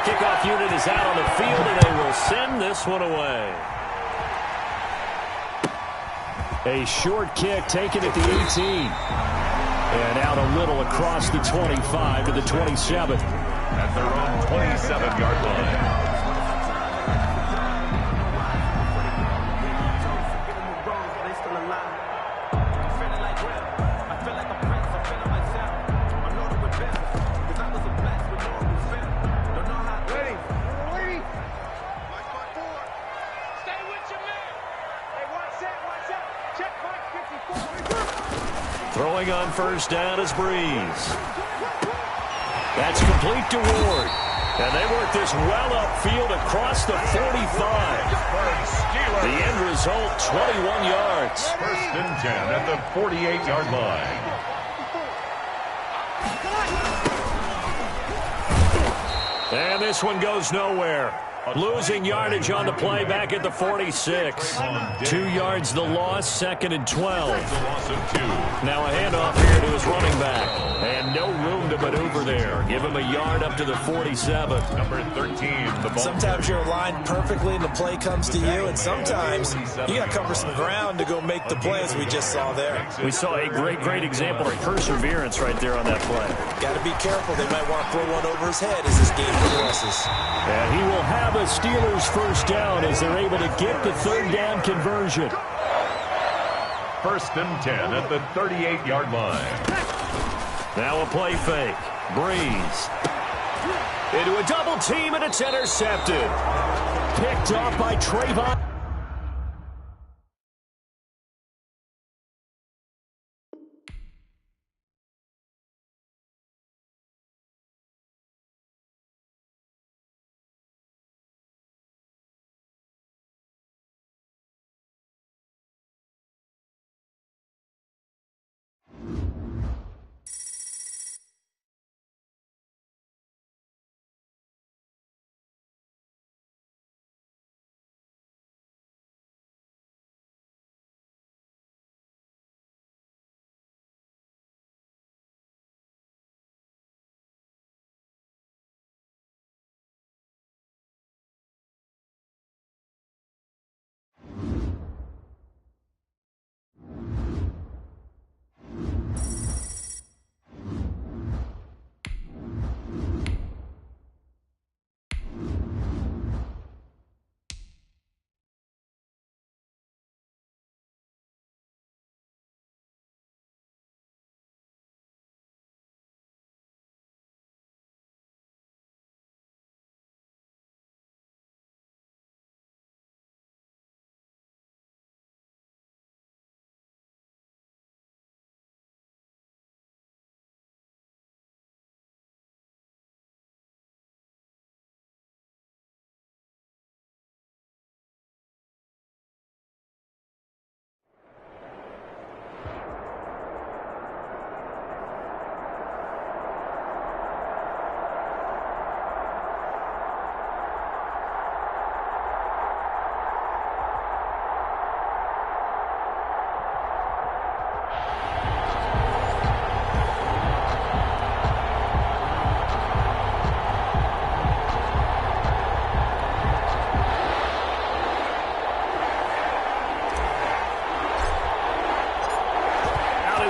kickoff unit is out on the field, and they will send this one away. A short kick taken at the 18. And out a little across the 25 to the 27. At their own 27-yard line. Throwing on first down is Breeze. That's complete to Ward. And they work this well upfield across the 45. The end result, 21 yards. First and 10 at the 48-yard line. And this one goes nowhere. Losing yardage on the play back at the 46. 2 yards the loss, second and 12. Now a handoff here to his running back. And no room to maneuver there. Give him a yard up to the 47. Number 13, the ball. Sometimes you're aligned perfectly and the play comes to you, and sometimes you got to cover some ground to go make the play, as we just saw there. We saw a great example of perseverance right there on that play. Got to be careful. They might want to throw one over his head as this game progresses. And he will have a Steelers first down as they're able to get the third down conversion. First and 10 at the 38-yard line. Now a play fake. Breeze. Into a double team, and it's intercepted. Picked off by Trayvon.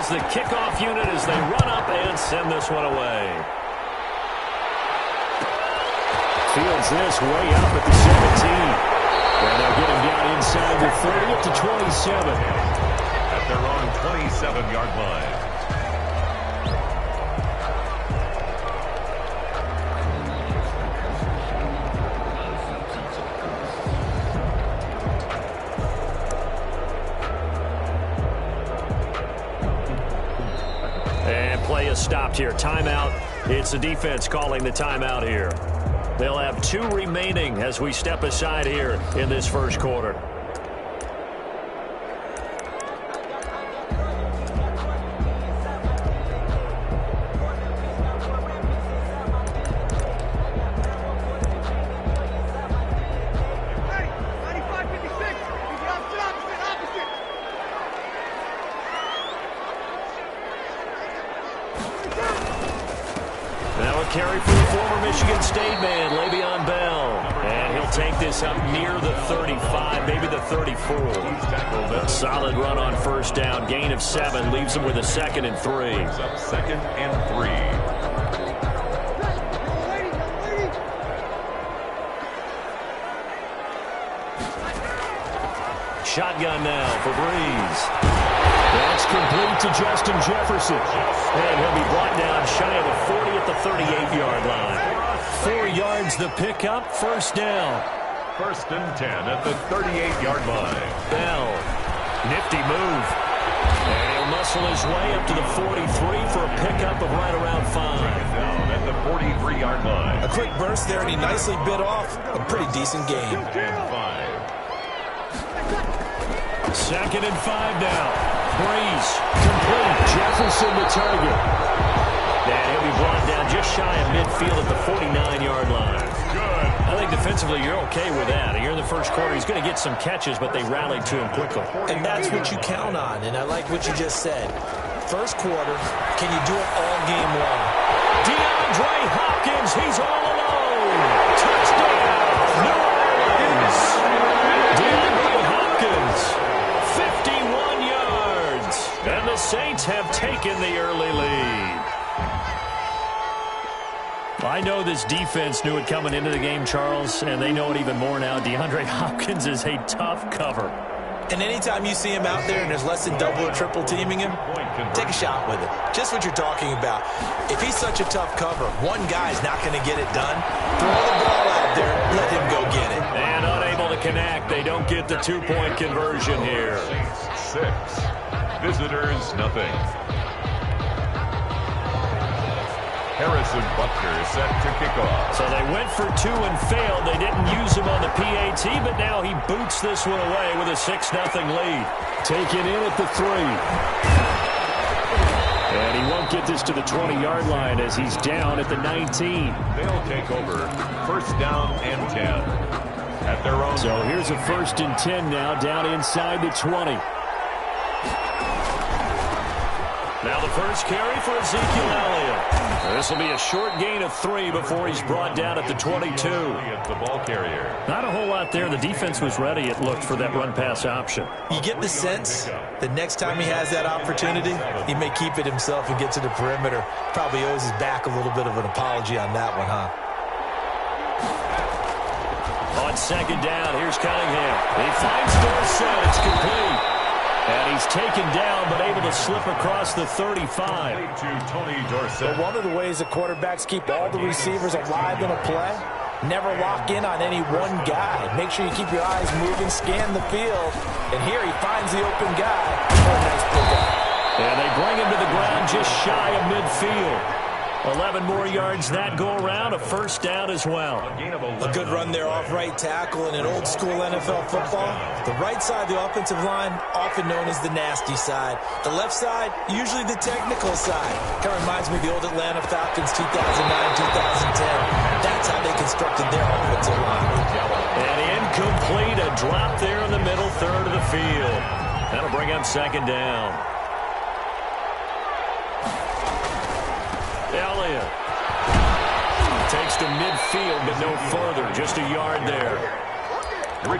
The kickoff unit as they run up and send this one away. Fields this way up at the 17. And they'll get him down inside the 30 up to 27. At their own 27-yard line. Play is stopped here. Timeout. It's the defense calling the timeout here. They'll have 2 remaining as we step aside here in this first quarter. Now a carry for the former Michigan State man, Le'Veon Bell. And he'll take this up near the 35, maybe the 34. A solid run on first down. Gain of 7 leaves him with a 2nd and 3. Up 2nd and 3. Shotgun now for Breeze. That's complete to Justin Jefferson. And he'll be brought down shy of the 40 at the 38-yard line. 4 yards the pickup, first down. 1st and 10 at the 38-yard line. Bell, nifty move. And he'll muscle his way up to the 43 for a pickup of right around 5. Down at the 43-yard line. A quick burst there, and he nicely bit off a pretty decent game. 2nd and 5 now. Breeze, complete. Jefferson the target. And he'll be brought down just shy of midfield at the 49-yard line. Good. I think defensively you're okay with that. Here in the first quarter, he's going to get some catches, but they rallied to him quickly. And that's what you count on, and I like what you just said. First quarter, can you do it all game long? DeAndre Hopkins, he's all alone. Touchdown, New Orleans. DeAndre Hopkins, 51 yards. And the Saints have taken the early lead. I know this defense knew it coming into the game, Charles, and they know it even more now. DeAndre Hopkins is a tough cover. And anytime you see him out there and there's less than double or triple teaming him, take a shot with it. Just what you're talking about. If he's such a tough cover, one guy's not going to get it done. Throw the ball out there, let him go get it. And unable to connect. They don't get the 2-point conversion here. 6. Visitors, nothing. Harrison Butker set to kick off. So they went for 2 and failed. They didn't use him on the PAT, but now he boots this one away with a 6-0 lead. Taken in at the 3. And he won't get this to the 20-yard line as he's down at the 19. They'll take over 1st down and 10 at their own. So here's a 1st and 10 now down inside the 20. Now the first carry for Ezekiel Elliott. This will be a short gain of 3 before he's brought down at the 22. The ball carrier. Not a whole lot there. The defense was ready, it looked, for that run-pass option. You get the sense that next time he has that opportunity, he may keep it himself and get to the perimeter. Probably owes his back a little bit of an apology on that one, huh? On 2nd down, here's Cunningham. He finds Dorsett. It's complete. And he's taken down, but able to slip across the 35. To Tony Dorsett. But one of the ways that quarterbacks keep all the receivers alive in a play, never lock in on any one guy. Make sure you keep your eyes moving, scan the field. And here he finds the open guy for a nice pickup. And they bring him to the ground just shy of midfield. 11 more yards that go around, a 1st down as well. A good run there off right tackle in an old school NFL football. The right side of the offensive line, often known as the nasty side. The left side, usually the technical side. Kind of reminds me of the old Atlanta Falcons 2009, 2010. That's how they constructed their offensive line. And incomplete, a drop there in the middle third of the field. That'll bring up 2nd down. Elliott takes to midfield, but no further. Just a yard there.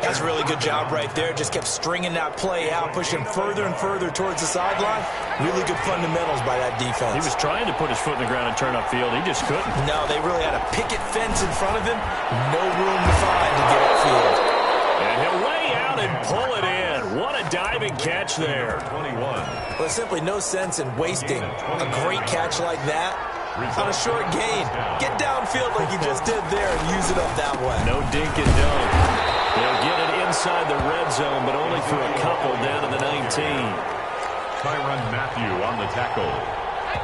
That's a really good job right there. Just kept stringing that play out, pushing further and further towards the sideline. Really good fundamentals by that defense. He was trying to put his foot in the ground and turn upfield. He just couldn't. No, they really had a picket fence in front of him. No room to find to get upfield. And he'll lay out and pull it in. What a diving catch there. 21. Well, there's simply no sense in wasting a great catch like that on a short gain. Get downfield like you just did there and use it up that way. No dink and dunk. They'll get it inside the red zone, but only for a couple down to the 19. Tyrann Mathieu on the tackle.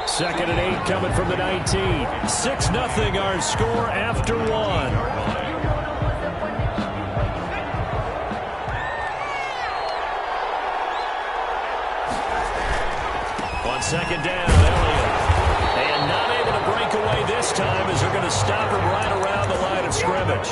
2nd and 8 coming from the 19. 6-0 our score after 1. On 2nd down, Elliott. And not able to break away this time as they're going to stop him right around the line of scrimmage.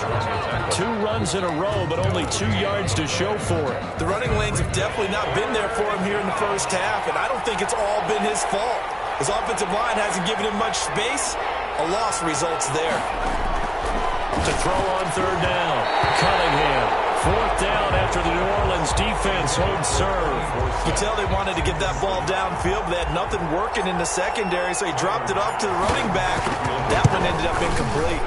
2 runs in a row, but only 2 yards to show for it. The running lanes have definitely not been there for him here in the first half, and I don't think it's all been his fault. His offensive line hasn't given him much space, A loss results there. To throw on third down. Cunningham. Fourth down after the New Orleans defense holds serve. You tell they wanted to get that ball downfield, but they had nothing working in the secondary, so he dropped it off to the running back. That one ended up incomplete.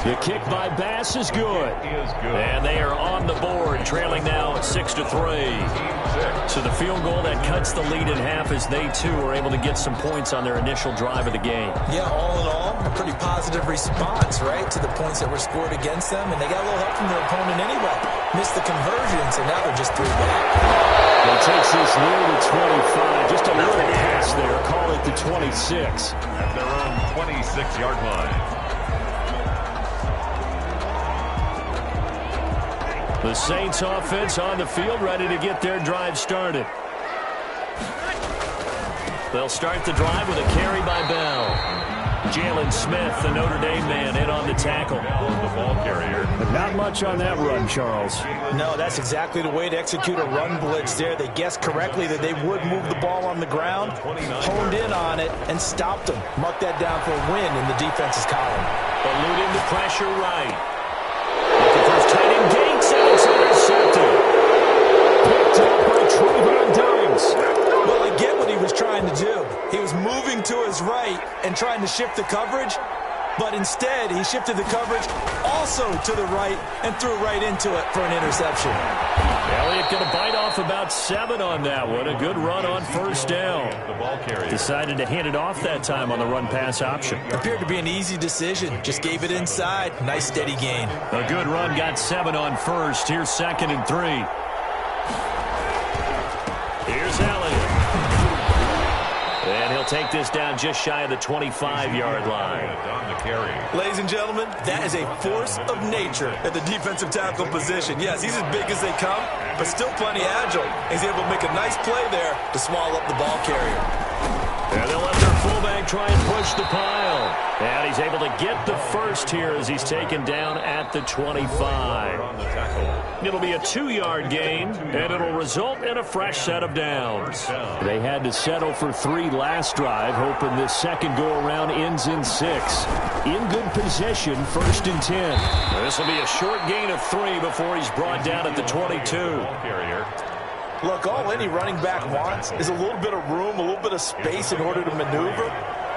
The kick by Bass is good. And they are on the board, trailing now at 6-3. So the field goal that cuts the lead in half as they, too, are able to get some points on their initial drive of the game. Yeah, all in all, a pretty positive response, right, to the points that were scored against them. And they got a little help from their opponent anyway. Missed the conversion, so now they're just 3 back. It takes this near the 25. Just a little pass there. Call it the 26. At their own 26-yard line. The Saints offense on the field, ready to get their drive started. They'll start the drive with a carry by Bell. Jalen Smith, the Notre Dame man, in on the tackle. The ball carrier. But not much on that run, Charles. No, that's exactly the way to execute a run blitz there. They guessed correctly that they would move the ball on the ground, honed in on it, and stopped them. Mark that down for a win in the defense's column. Eluding the pressure right. Looking for his tight end Gates, and it's intercepted. Picked up by Trayvon Diggs. Well, I get what he was trying to do. He was moving to his right and trying to shift the coverage, but instead he shifted the coverage also to the right and threw right into it for an interception. Elliott going to bite off about 7 on that one. A good run on first down. The ball carrier. Decided to hand it off that time on the run-pass option. Appeared to be an easy decision. Just gave it inside. Nice steady gain. A good run, got 7 on first. Here's 2nd and 3. Here's Elliott. And he'll take this down just shy of the 25-yard line. On the carry. Ladies and gentlemen, that is a force of nature at the defensive tackle position. Yes, he's as big as they come, but still plenty agile. He's able to make a nice play there to swallow up the ball carrier. And they'll let their fullback try and push the pile. And he's able to get the first here as he's taken down at the 25. On the tackle. It'll be a 2-yard gain, and it'll result in a fresh set of downs. They had to settle for 3 last drive, hoping this second go-around ends in 6. In good position, 1st and 10. This will be a short gain of 3 before he's brought down at the 22. Ball carrier. Look, all any running back wants is a little bit of room, a little bit of space in order to maneuver.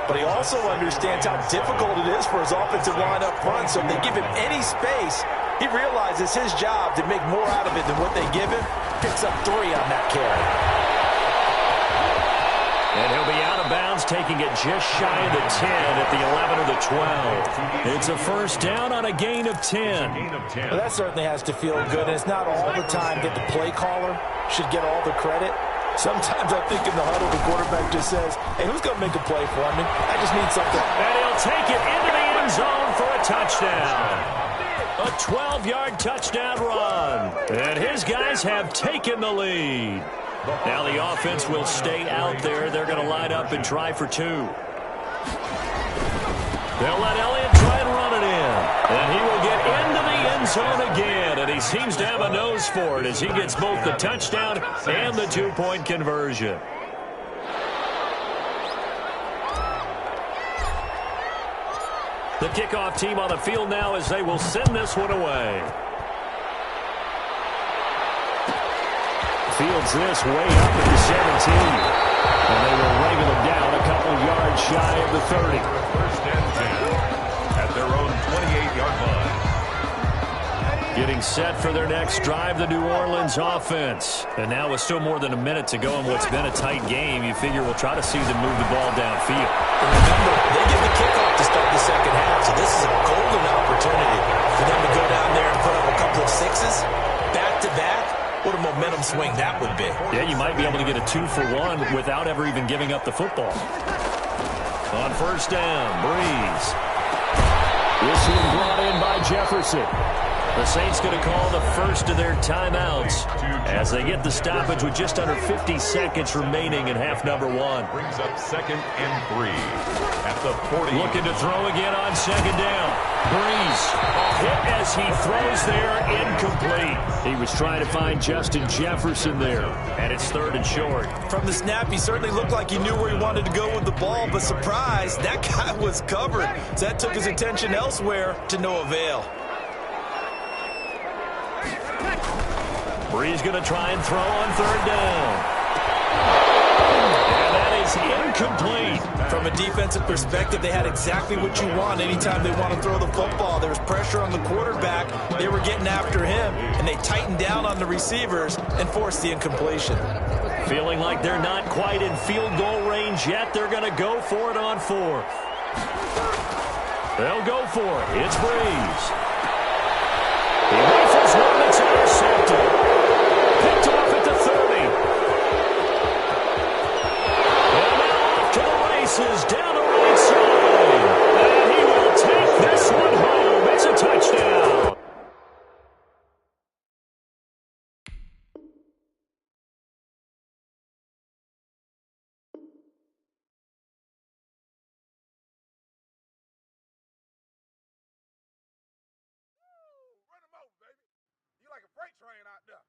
But he also understands how difficult it is for his offensive line up front. So if they give him any space, he realizes his job to make more out of it than what they give him. Picks up 3 on that carry. And he'll be out of bounds, taking it just shy of the 10 at the 11 or the 12. It's a first down on a gain of 10. Well, that certainly has to feel good, and it's not all the time that the play caller should get all the credit. Sometimes I think in the huddle, the quarterback just says, hey, who's going to make a play for me? I just need something. And he'll take it into the end zone for a touchdown. A 12-yard touchdown run. And his guys have taken the lead. Now the offense will stay out there. They're going to line up and try for 2. They'll let Elliott try and run it in. And he will get into the end zone again. And he seems to have a nose for it as he gets both the touchdown and the 2-point conversion. The kickoff team on the field now as they will send this one away. Fields this way up at the 17. And they will wrangle him down a couple yards shy of the 30. First and 10 at their own 28-yard line. Getting set for their next drive, the New Orleans offense. And now with still more than a minute to go in what's been a tight game, you figure we'll try to see them move the ball downfield. And remember, they get the kickoff to start the second half, so this is a golden opportunity for them to go down there and put up a couple of 6s back-to-back. What a momentum swing that would be. Yeah, you might be able to get a 2-for-1 without ever even giving up the football. On first down, Breeze. This one brought in by Jefferson. The Saints going to call the first of their timeouts as they get the stoppage with just under 50 seconds remaining in half number 1. Brings up 2nd and 3 at the 40. Looking to throw again on second down. Breeze hit as he throws there, incomplete. He was trying to find Justin Jefferson there, and it's 3rd and short. From the snap, he certainly looked like he knew where he wanted to go with the ball, but surprise, that guy was covered. So that took his attention elsewhere to no avail. Breeze going to try and throw on 3rd down. And that is incomplete. From a defensive perspective, they had exactly what you want anytime they want to throw the football. There was pressure on the quarterback. They were getting after him, and they tightened down on the receivers and forced the incompletion. Feeling like they're not quite in field goal range yet. They're going to go for it on 4th. They'll go for it. It's Breeze. He rifles one. It's intercepted. Picked off at the 30. And now off to the races, down the right side. And he will take this one home. It's a touchdown. Run them over, baby. You like a freight train out there.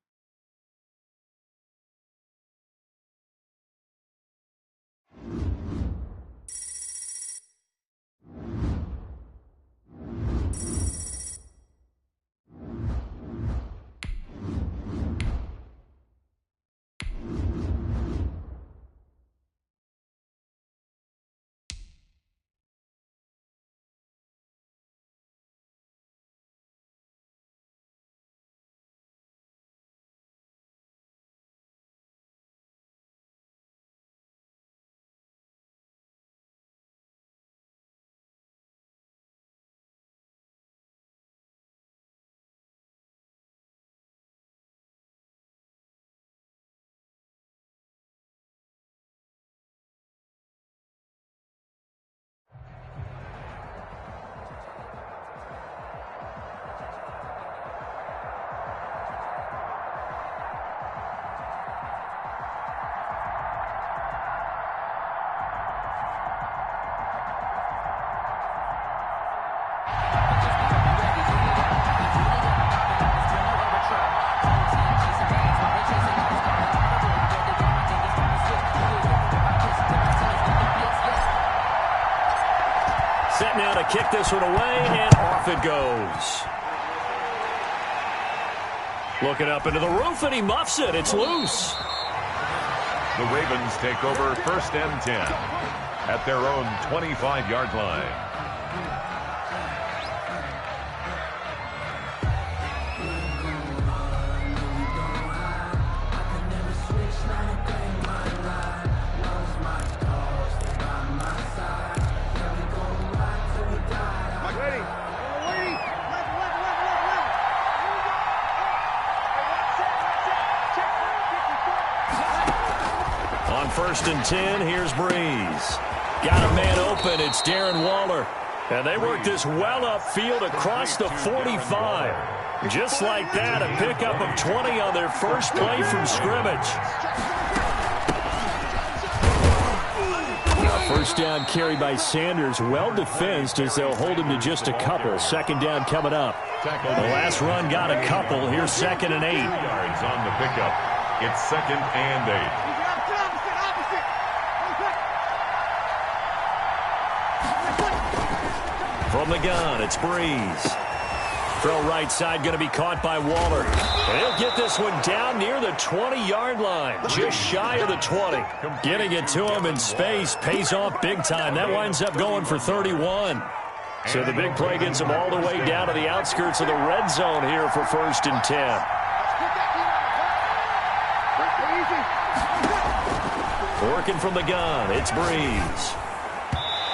Set now to kick this one away, and off it goes. Looking up into the roof, and he muffs it. It's loose. The Ravens take over 1st and 10 at their own 25-yard line. On 1st and 10, here's Breeze. Got a man open. It's Darren Waller. And they work this well upfield across the 45. Just like that, a pickup of 20 on their first play from scrimmage. A first down carry by Sanders, well defensed as they'll hold him to just a couple. 2nd down coming up. The last run got a couple. Here's 2nd and 8. 2 yards on the pickup. It's 2nd and 8. From the gun, it's Breeze. Throw right side, going to be caught by Waller. And he'll get this one down near the 20-yard line, just shy of the 20. Getting it to him in space pays off big time. That winds up going for 31. So the big play gets him all the way down to the outskirts of the red zone here for 1st and 10. Working from the gun, it's Breeze.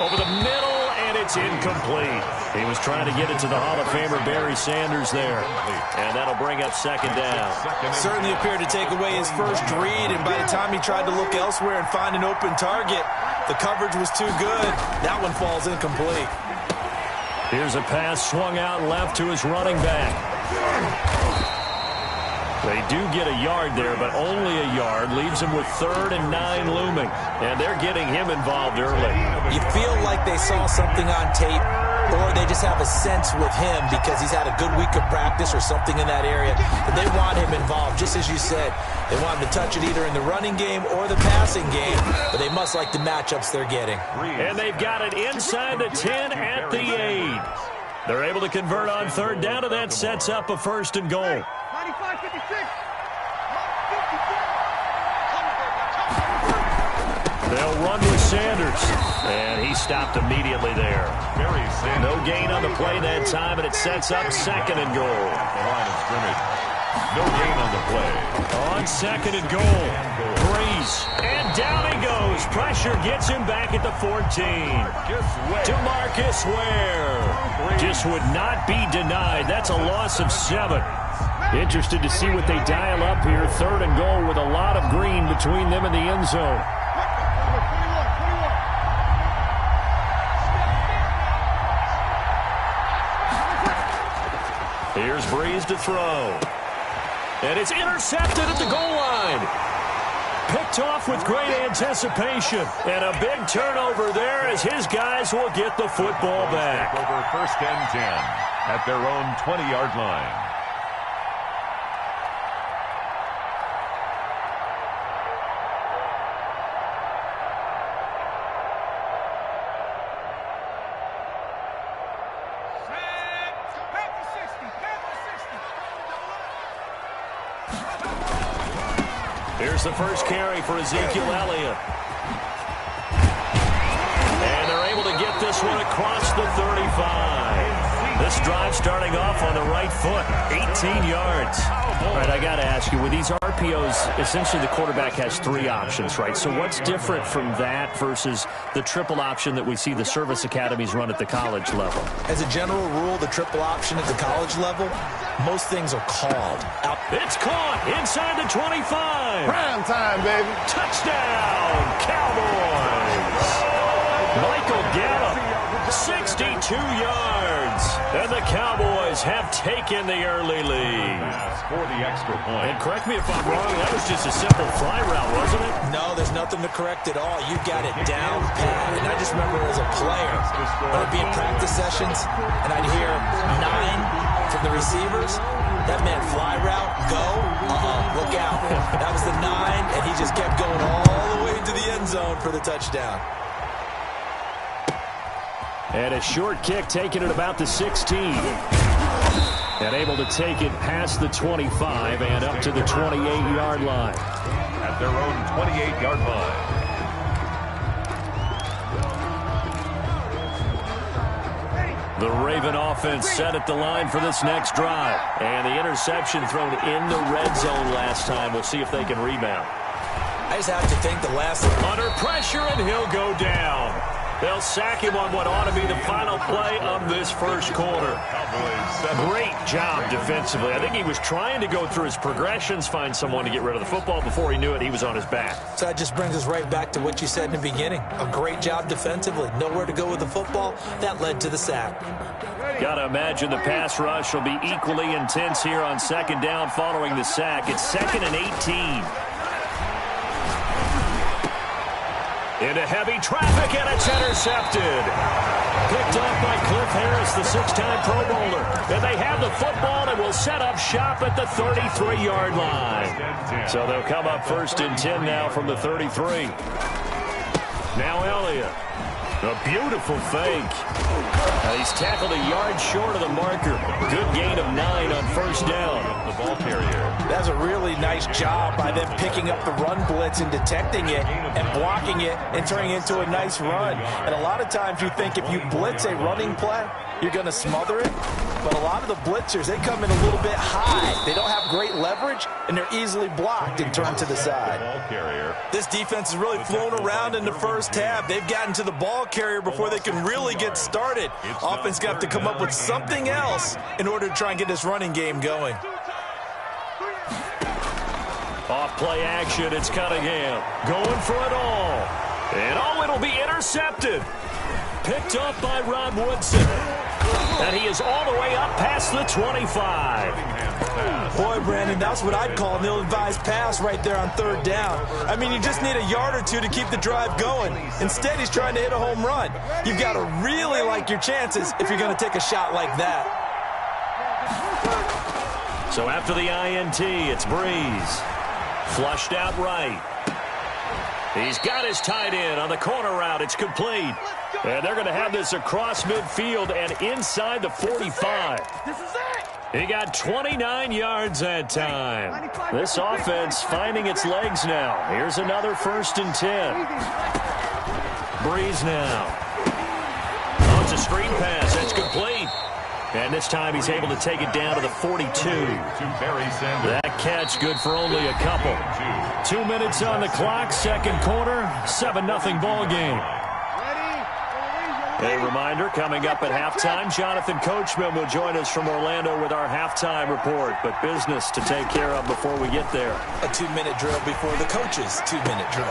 Over the middle, and it's incomplete. He was trying to get it to the Hall of Famer Barry Sanders there. And that'll bring up 2nd down. Certainly appeared to take away his first read, and by the time he tried to look elsewhere and find an open target, the coverage was too good. That one falls incomplete. Here's a pass swung out left to his running back. They do get a yard there, but only a yard. Leaves him with 3rd and 9 looming. And they're getting him involved early. You feel like they saw something on tape, or they just have a sense with him because he's had a good week of practice or something in that area, that they want him involved. Just as you said, they want him to touch it either in the running game or the passing game, but they must like the matchups they're getting. And they've got it inside the 10 at the 8. They're able to convert on 3rd down, and that sets up a 1st and goal. 95-56. They'll run with Sanders, and he stopped immediately there. No gain on the play that time, and it sets up 2nd and goal. The line of scrimmage. No gain on the play. On 2nd and goal, Breeze, and down he goes. Pressure gets him back at the 14. DeMarcus Ware just would not be denied. That's a loss of 7. Interested to see what they dial up here. 3rd and goal with a lot of green between them and the end zone. Here's Breeze to throw. And it's intercepted at the goal line. Picked off with great anticipation. And a big turnover there as his guys will get the football back. Over 1st and 10 at their own 20-yard line. Here's the first carry for Ezekiel Elliott. And they're able to get this one across the 35. This drive starting off on the right foot, 18 yards. All right, I got to ask you, with these RPOs, essentially the quarterback has 3 options, right? So what's different from that versus the triple option that we see the service academies run at the college level? As a general rule, the triple option at the college level, most things are called. It's caught inside the 25. Prime time, baby. Touchdown, Cowboys. Michael Gallup, 62 yards. And the Cowboys have taken the early lead. For the extra point. And correct me if I'm wrong, that was just a simple fly route, wasn't it? No, there's nothing to correct at all. You got it down pat. And I just remember as a player, when I'd be in practice sessions, and I'd hear 9 from the receivers. That meant fly route, go, look out. That was the 9, and he just kept going all the way to the end zone for the touchdown. And a short kick taken at about the 16. And able to take it past the 25 and up to the 28-yard line. At their own 28-yard line. The Raven offense set at the line for this next drive. And the interception thrown in the red zone last time. We'll see if they can rebound. I just have to think the last... Under pressure, and he'll go down. They'll sack him on what ought to be the final play of this first quarter. Great job defensively. I think he was trying to go through his progressions, find someone to get rid of the football. Before he knew it, he was on his back. So that just brings us right back to what you said in the beginning. A great job defensively. Nowhere to go with the football. That led to the sack. Got to imagine the pass rush will be equally intense here on 2nd down following the sack. It's 2nd and 18. Into heavy traffic, and it's intercepted. Picked off by Cliff Harris, the 6-time Pro Bowler. And they have the football and will set up shop at the 33-yard line. So they'll come up 1st and 10 now from the 33. Now Elliott. A beautiful fake. He's tackled a yard short of the marker. Good gain of 9 on 1st down. The ball carrier. That's a really nice job by them picking up the run blitz and detecting it and blocking it and turning it into a nice run. And a lot of times you think if you blitz a running play, you're going to smother it. But a lot of the blitzers, they come in a little bit high. They don't have great leverage, and they're easily blocked and turned to the side. Ball carrier. This defense has really flown around in the first half. They've gotten to the ball carrier before they can really get started. Offense got to come up with something else in order to try and get this running game going. Off play action, it's Cunningham going for it all. And it'll be intercepted. picked off by Rod Woodson. And he is all the way up past the 25. Boy, Brandon, that's what I'd call an ill-advised pass right there on third down. I mean, you just need a yard or two to keep the drive going. Instead, he's trying to hit a home run. You've got to really like your chances if you're going to take a shot like that. So after the INT, it's Breeze. Flushed out right. He's got his tight end on the corner route. It's complete. And they're going to have this across midfield and inside the 45. This is it. He got 29 yards that time. This offense finding its legs now. Here's another 1st and 10. Breeze now. Oh, it's a screen pass. That's complete. And this time he's able to take it down to the 42. That catch good for only a couple. 2 minutes on the clock, second quarter, 7-0 ball game. A reminder, coming up at halftime, Jonathan Coachman will join us from Orlando with our halftime report. But business to take care of before we get there. A 2-minute drill before the coach's 2-minute drill.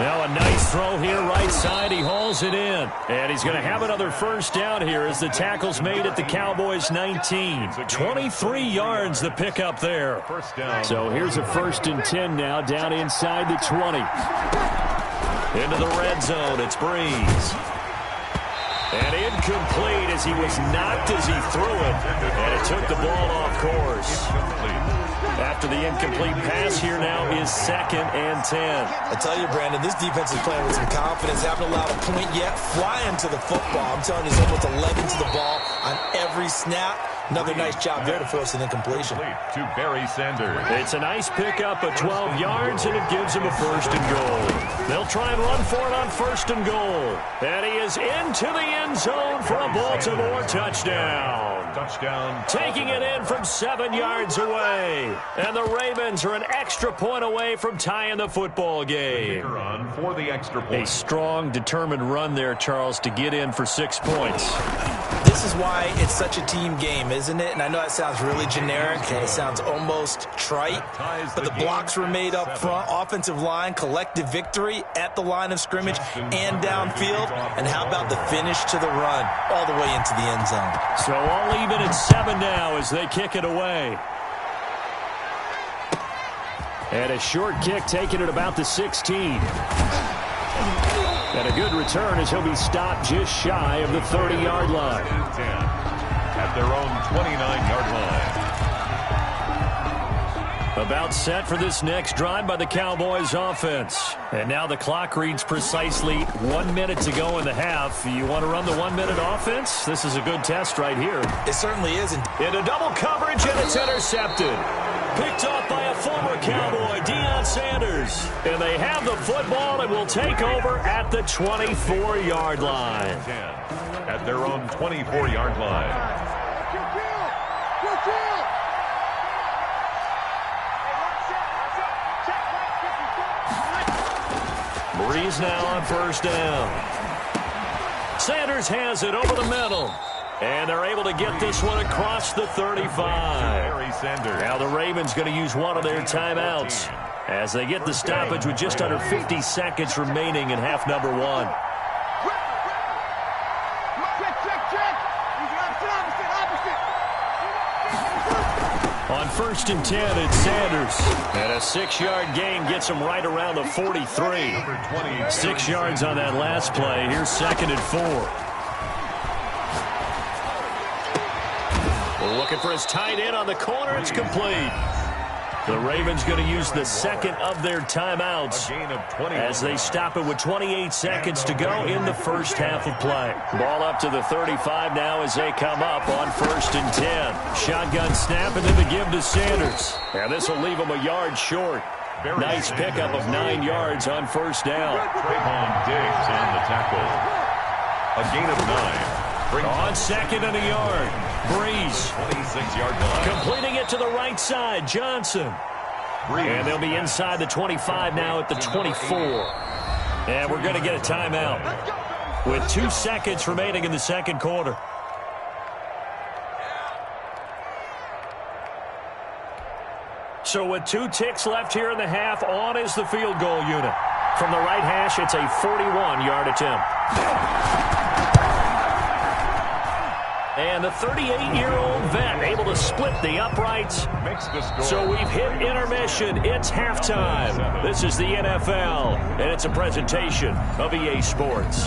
Now a nice throw here, right side. He hauls it in. And he's going to have another first down here as the tackle's made at the Cowboys' 19. 23 yards the pickup there. So here's a 1st and 10 now, down inside the 20. Into the red zone, it's Breeze. And incomplete as he was knocked as he threw it. And it took the ball off course. After the incomplete pass, here now is 2nd and 10. I tell you, Brandon, this defense is playing with some confidence. Haven't allowed a point yet. Flying to the football. I'm telling you, there's almost 11 to the ball on every snap. Another nice job there to force an incompletion. To Barry Sanders. It's a nice pickup of 12 yards, and it gives him a 1st and goal. They'll try and run for it on 1st and goal. And he is into the end zone for a Baltimore touchdown. Touchdown. Taking it in from 7 yards away. And the Ravens are an extra point away from tying the football game. For the extra A point. strong, determined run there, Charles, to get in for 6 points. This is why it's such a team game, isn't it? And I know that sounds really generic and it sounds almost trite, but the blocks were made up front, offensive line, collective victory at the line of scrimmage and downfield. And how about the finish to the run all the way into the end zone? So all even at 7 now as they kick it away. And a short kick taken at about the 16. And a good return as he'll be stopped just shy of the 30-yard line. At their own 29-yard line. About set for this next drive by the Cowboys offense. And now the clock reads precisely 1 minute to go in the half. You want to run the 1-minute offense? This is a good test right here. It certainly isn't. Into double coverage, and it's intercepted. Picked off by a former Cowboy, Deion Sanders. And they have the football and will take over at the 24-yard line. At their own 24-yard line. Breeze now on 1st down. Sanders has it over the middle. And they're able to get this one across the 35. Now the Ravens going to use one of their timeouts as they get the stoppage with just under 50 seconds remaining in half number 1. On 1st and 10, it's Sanders. And a 6-yard gain gets him right around the 43. 6 yards on that last play. Here's 2nd and 4. Looking for his tight end on the corner. It's complete. The Ravens going to use the second of their timeouts as they stop it with 28 seconds to go in the first half of play. Ball up to the 35 now as they come up on 1st and 10. Shotgun snap and then the give to Sanders. And this will leave him a yard short. Nice pickup of 9 yards on 1st down. Trayvon Diggs on the tackle. A gain of 9. On 2nd and a yard. Breeze. 26-yard line. Completing it to the right side. Johnson. And they'll be inside the 25 now at the 24. And we're going to get a timeout with 2 seconds remaining in the second quarter. So with 2 ticks left here in the half, on is the field goal unit. From the right hash, it's a 41-yard attempt. And the 38-year-old vet able to split the uprights. Makes the score. So we've hit intermission. It's halftime. This is the NFL, and it's a presentation of EA Sports.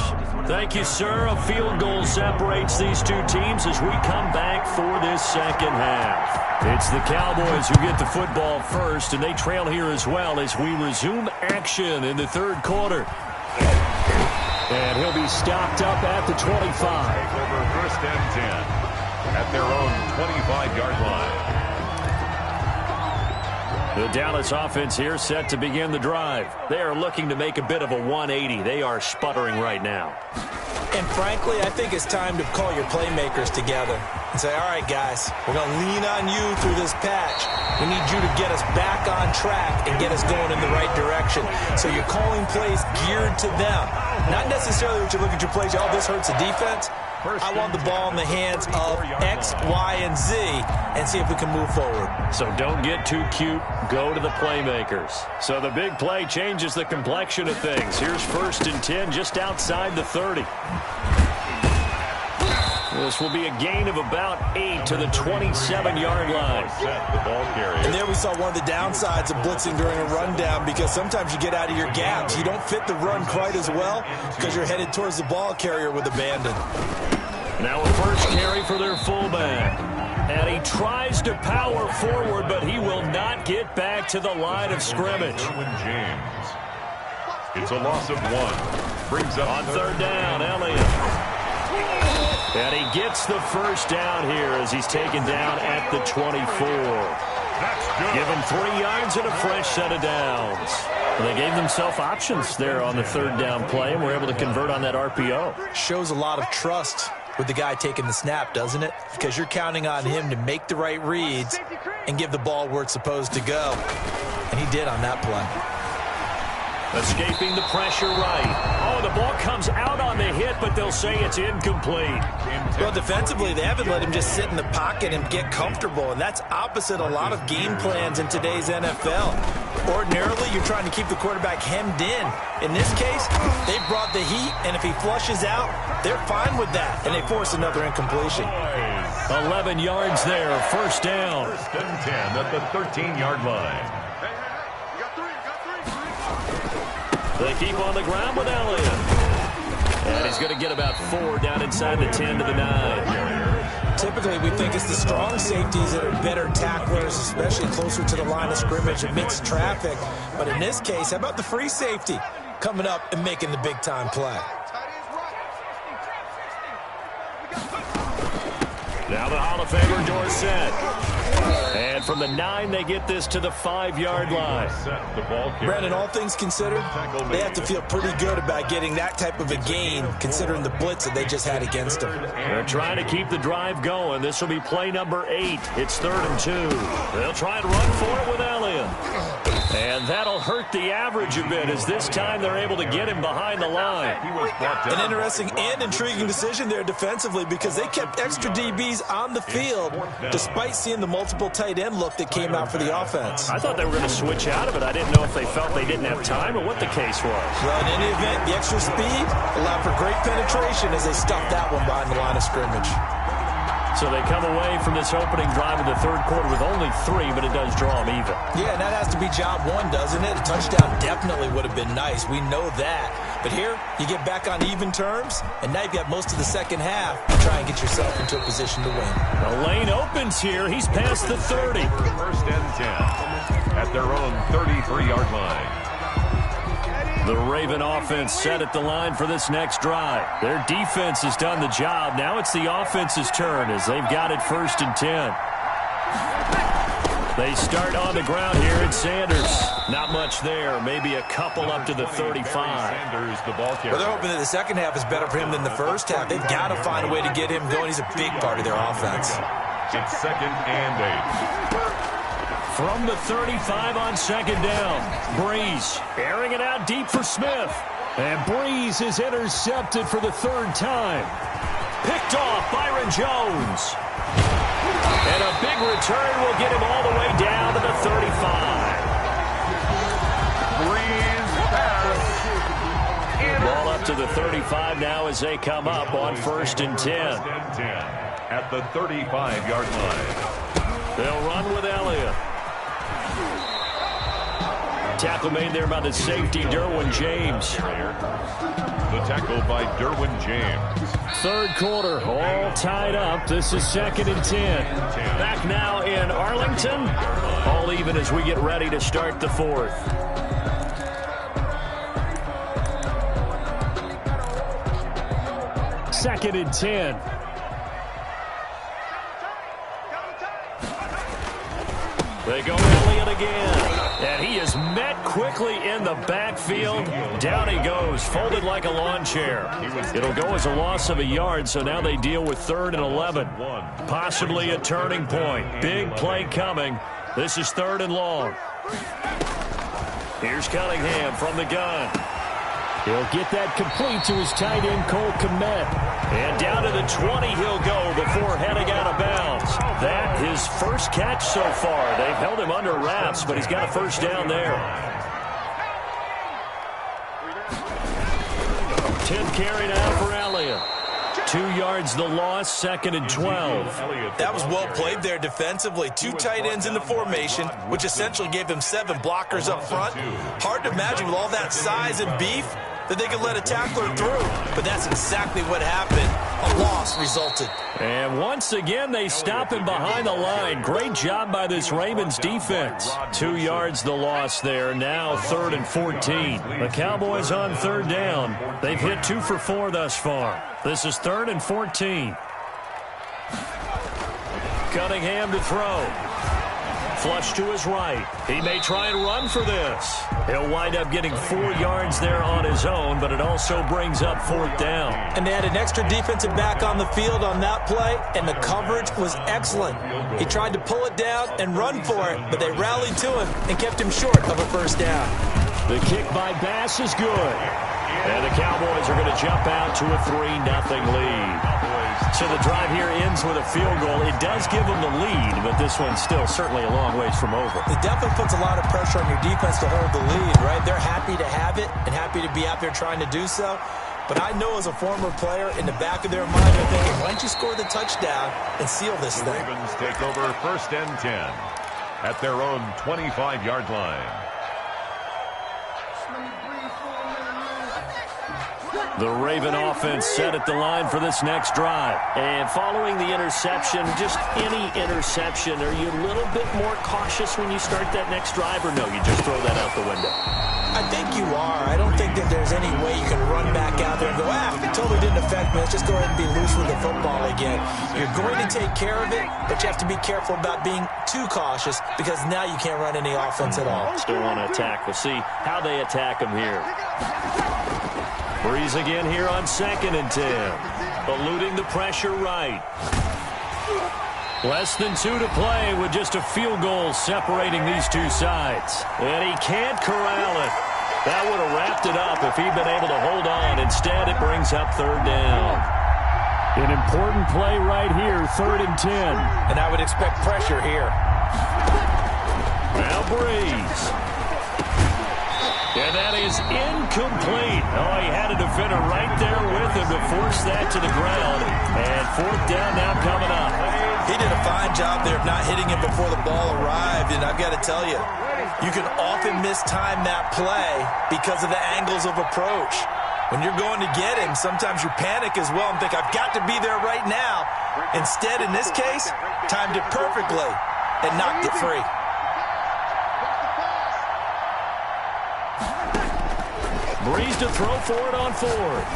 Thank you, sir. A field goal separates these two teams as we come back for this second half. It's the Cowboys who get the football first, and they trail here as well as we resume action in the third quarter. And he'll be stopped up at the 25. Over first and 10 at their own 25-yard line. The Dallas offense here set to begin the drive. They are looking to make a bit of a 180. They are sputtering right now. And frankly, I think it's time to call your playmakers together and say, all right, guys, we're going to lean on you through this patch. We need you to get us back on track and get us going in the right direction. So you're calling plays geared to them. Not necessarily that you look at your plays, oh, this hurts the defense. I want the ball in the hands of X, Y, and Z and see if we can move forward. So don't get too cute. Go to the playmakers. So the big play changes the complexion of things. Here's first and 10 just outside the 30. This will be a gain of about 8 to the 27-yard line. And there we saw one of the downsides of blitzing during a rundown, because sometimes you get out of your gaps. You don't fit the run quite as well because you're headed towards the ball carrier with abandon. Now a first carry for their fullback. And he tries to power forward, but he will not get back to the line of scrimmage. James. It's a loss of 1. Brings up on third down, Elliott. And he gets the first down here as he's taken down at the 24. Give him 3 yards and a fresh set of downs. Well, they gave themselves options there on the third down play, and were able to convert on that RPO. Shows a lot of trust with the guy taking the snap, doesn't it? Because you're counting on him to make the right reads and give the ball where it's supposed to go. And he did on that play. Escaping the pressure right. Oh, the ball comes out on the hit, but they'll say it's incomplete. Well, defensively, they haven't let him just sit in the pocket and get comfortable, and that's opposite a lot of game plans in today's NFL. Ordinarily, you're trying to keep the quarterback hemmed in. In this case, they brought the heat, and if he flushes out, they're fine with that, and they force another incompletion. 11 yards there, first down. First and 10 at the 13-yard line. They keep on the ground with Elliott. And he's going to get about 4 down inside the 10 to the 9. Typically, we think it's the strong safeties that are better tacklers, especially closer to the line of scrimmage amidst traffic. But in this case, how about the free safety coming up and making the big-time play? Now the Hall of Famer Dorsett. And from the 9, they get this to the 5-yard line. Brandon, all things considered, they have to feel pretty good about getting that type of a gain, considering the blitz that they just had against them. They're trying to keep the drive going. This will be play number 8. It's 3rd and 2. They'll try and run for it with Elliott. And that'll hurt the average a bit, as this time they're able to get him behind the line. An interesting and intriguing decision there defensively, because they kept extra DBs on the field despite seeing the multiple tight end look that came out for the offense. I thought they were going to switch out of it. I didn't know if they felt they didn't have time or what the case was. Well, in any event, the extra speed allowed for great penetration as they stuffed that one behind the line of scrimmage. So they come away from this opening drive in the third quarter with only 3, but it does draw them even. Yeah, and that has to be job 1, doesn't it? A touchdown definitely would have been nice. We know that. But here, you get back on even terms, and now you've got most of the second half to try and get yourself into a position to win. The lane opens here. He's past the 30. First and 10 at their own 33-yard line. The Raven offense set at the line for this next drive. Their defense has done the job. Now it's the offense's turn as they've got it 1st and 10. They start on the ground here at Sanders. Not much there. Maybe a couple up to the 35. Sanders, the ball carrier. Well, they're hoping that the second half is better for him than the first half. They've got to find a way to get him going. He's a big part of their offense. It's 2nd and 8. From the 35 on 2nd down, Breeze airing it out deep for Smith. And Breeze is intercepted for the 3rd time. Picked off Byron Jones. And a big return will get him all the way down to the 35. Breeze pass. Ball up to the 35 now as they come up on 1st and 10. at the 35-yard line. They'll run with Elliott. Tackle made there by the safety, Derwin James. The tackle by Derwin James. Third quarter, all tied up. This is 2nd and 10. Back now in Arlington. All even as we get ready to start the 4th. Second and 10. They go Elliott again. And he is met quickly in the backfield. Down he goes, folded like a lawn chair. It'll go as a loss of a yard, so now they deal with 3rd and 11. Possibly a turning point. Big play coming. This is 3rd and long. Here's Cunningham from the gun. He'll get that complete to his tight end, Cole Kmet. And down to the 20 he'll go before heading out of bounds. That his first catch so far. They've held him under wraps, but he's got a first down there. 10th carry now for Elliott. 2 yards the loss, 2nd and 12. That was well played there defensively. 2 tight ends in the formation, which essentially gave them 7 blockers up front. Hard to imagine with all that size and beef that they could let a tackler through. But that's exactly what happened. A loss resulted. And once again, they stop him behind the line. Great job by this Ravens defense. 2 yards the loss there. Now 3rd and 14. The Cowboys on 3rd down. They've hit 2 for 4 thus far. This is 3rd and 14. Cunningham to throw. Flush to his right. He may try and run for this. He'll wind up getting 4 yards there on his own, but it also brings up 4th down. And they had an extra defensive back on the field on that play, and the coverage was excellent. He tried to pull it down and run for it, but they rallied to him and kept him short of a first down. The kick by Bass is good. And the Cowboys are going to jump out to a 3-0 lead. So the drive here ends with a field goal. It does give them the lead, but this one's still certainly a long ways from over. It definitely puts a lot of pressure on your defense to hold the lead, right? They're happy to have it and happy to be out there trying to do so. But I know as a former player, in the back of their mind, they're thinking, why don't you score the touchdown and seal this thing? The Ravens take over 1st and 10 at their own 25-yard line. The Raven offense set at the line for this next drive. And following the interception, just any interception, are you a little bit more cautious when you start that next drive, or no, you just throw that out the window? I think you are. I don't think that there's any way you can run back out there and go, it totally didn't affect me. Let's just go ahead and be loose with the football again. You're going to take care of it, but you have to be careful about being too cautious because now you can't run any offense at all. Still want to attack. We'll see how they attack him here. Breeze again here on 2nd and 10. Eluding the pressure right. Less than 2 to play with just a field goal separating these two sides. And he can't corral it. That would have wrapped it up if he'd been able to hold on. Instead, it brings up 3rd down. An important play right here, 3rd and 10. And I would expect pressure here. Now Breeze. And that is incomplete. Oh, he had a defender right there with him to force that to the ground. And 4th down now coming up. He did a fine job there of not hitting him before the ball arrived. And I've got to tell you, you can often mistime that play because of the angles of approach. When you're going to get him, sometimes you panic as well and think, I've got to be there right now. Instead, in this case, timed it perfectly and knocked it free. Breeze to throw for it on 4th.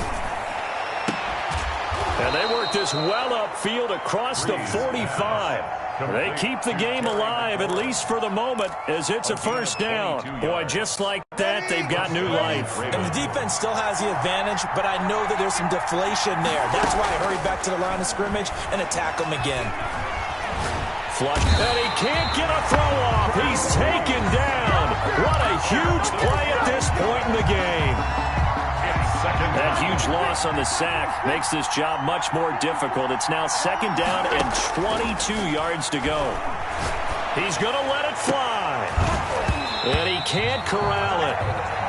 And they work this well upfield across the 45. They keep the game alive, at least for the moment, as it's a first down. Boy, just like that, they've got new life. And the defense still has the advantage, but I know that there's some deflation there. That's why I hurried back to the line of scrimmage and attack them again. Flush, and he can't get a throw off. He's taken down. What a huge play at this point in the game. That huge loss on the sack makes this job much more difficult. It's now 2nd down and 22 yards to go. He's going to let it fly. And he can't corral it.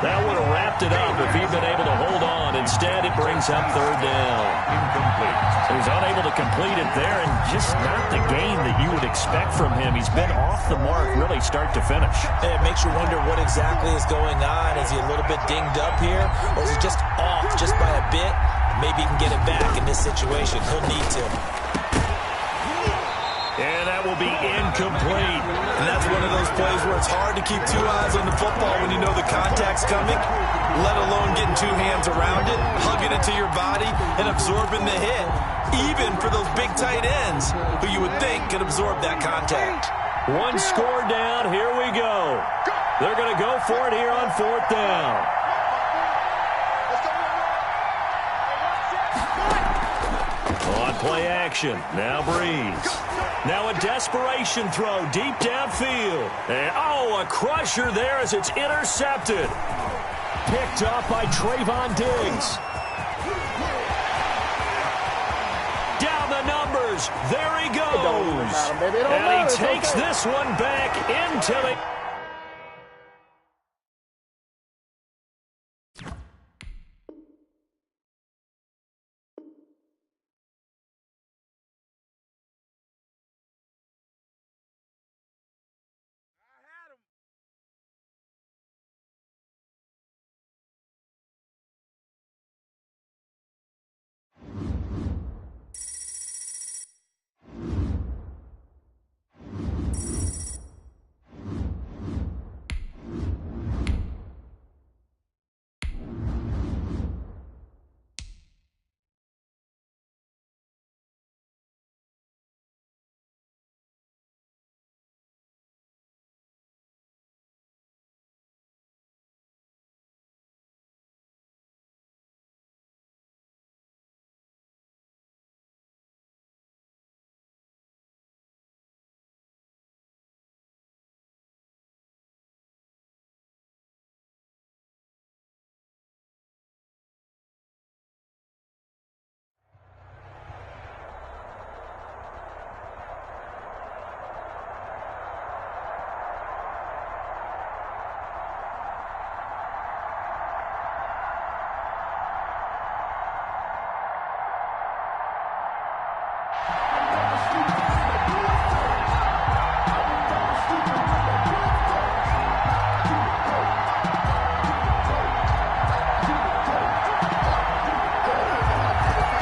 That would have wrapped it up if he'd been able to hold on. Instead, it brings up 3rd down. Incomplete. So was unable to complete it there, and just not the game that you would expect from him. He's been off the mark really start to finish. And it makes you wonder what exactly is going on. Is he a little bit dinged up here, or is he just off just by a bit? Maybe he can get it back in this situation. He'll need to. And that will be incomplete. And that's one of those plays where it's hard to keep two eyes on the football when you know the contact's coming, let alone getting two hands around it, hugging it to your body, and absorbing the hit, even for those big tight ends who you would think could absorb that contact. One score down. Here we go. They're going to go for it here on 4th down. On play action. Now Breeze. Now a desperation throw deep downfield. And, a crusher there as it's intercepted. Picked up by Trayvon Diggs. Down the numbers. There he goes. And he takes this one back into the...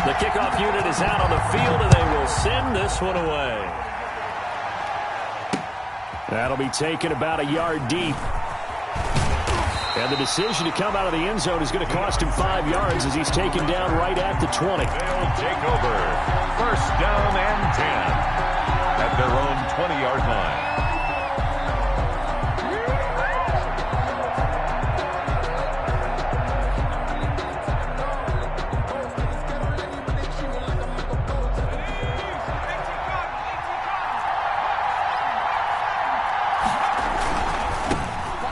The kickoff unit is out on the field, and they will send this one away. That'll be taken about a yard deep. And the decision to come out of the end zone is going to cost him 5 yards as he's taken down right at the 20. They'll take over. 1st down and 10 at their own 20-yard line.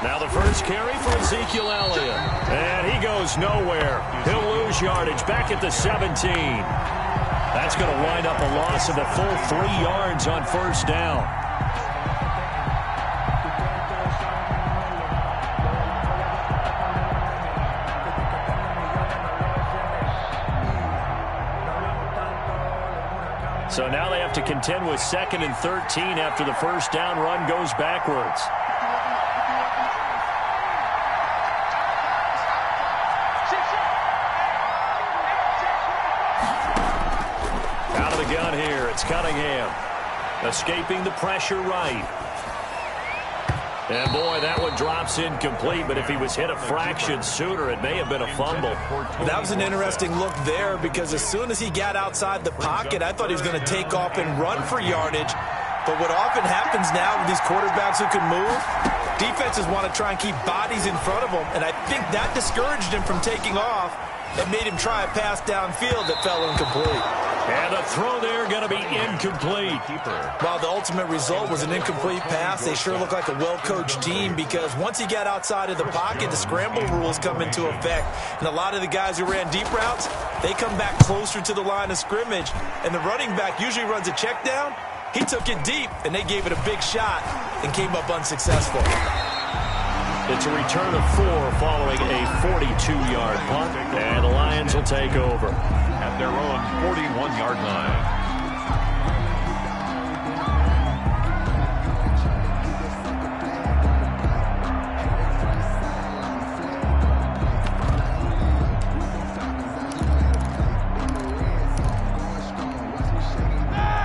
Now the first carry for Ezekiel Elliott. And he goes nowhere. He'll lose yardage back at the 17. That's going to wind up a loss of a full 3 yards on 1st down. So now they have to contend with 2nd and 13 after the 1st down run goes backwards. Gun here. It's Cunningham. Escaping the pressure right. And boy, that one drops incomplete, but if he was hit a fraction sooner, it may have been a fumble. That was an interesting look there because as soon as he got outside the pocket, I thought he was going to take off and run for yardage. But what often happens now with these quarterbacks who can move, defenses want to try and keep bodies in front of them, and I think that discouraged him from taking off and made him try a pass downfield that fell incomplete. And the throw there going to be incomplete. While the ultimate result was an incomplete pass, they sure look like a well-coached team because once he got outside of the pocket, the scramble rules come into effect. And a lot of the guys who ran deep routes, they come back closer to the line of scrimmage. And the running back usually runs a check down. He took it deep, and they gave it a big shot and came up unsuccessful. It's a return of 4 following a 42-yard punt, and the Lions will take over. at their own 41-yard line.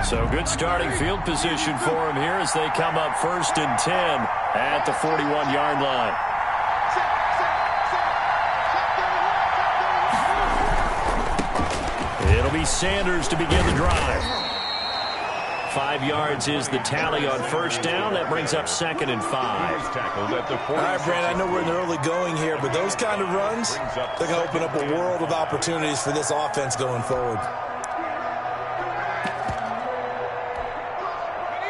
So good starting field position for him here as they come up 1st and 10 at the 41-yard line. It'll be Sanders to begin the drive. 5 yards is the tally on 1st down. That brings up 2nd and 5. All right, Brand, I know we're in the early going here, but those kind of runs, they're going to open up a world of opportunities for this offense going forward.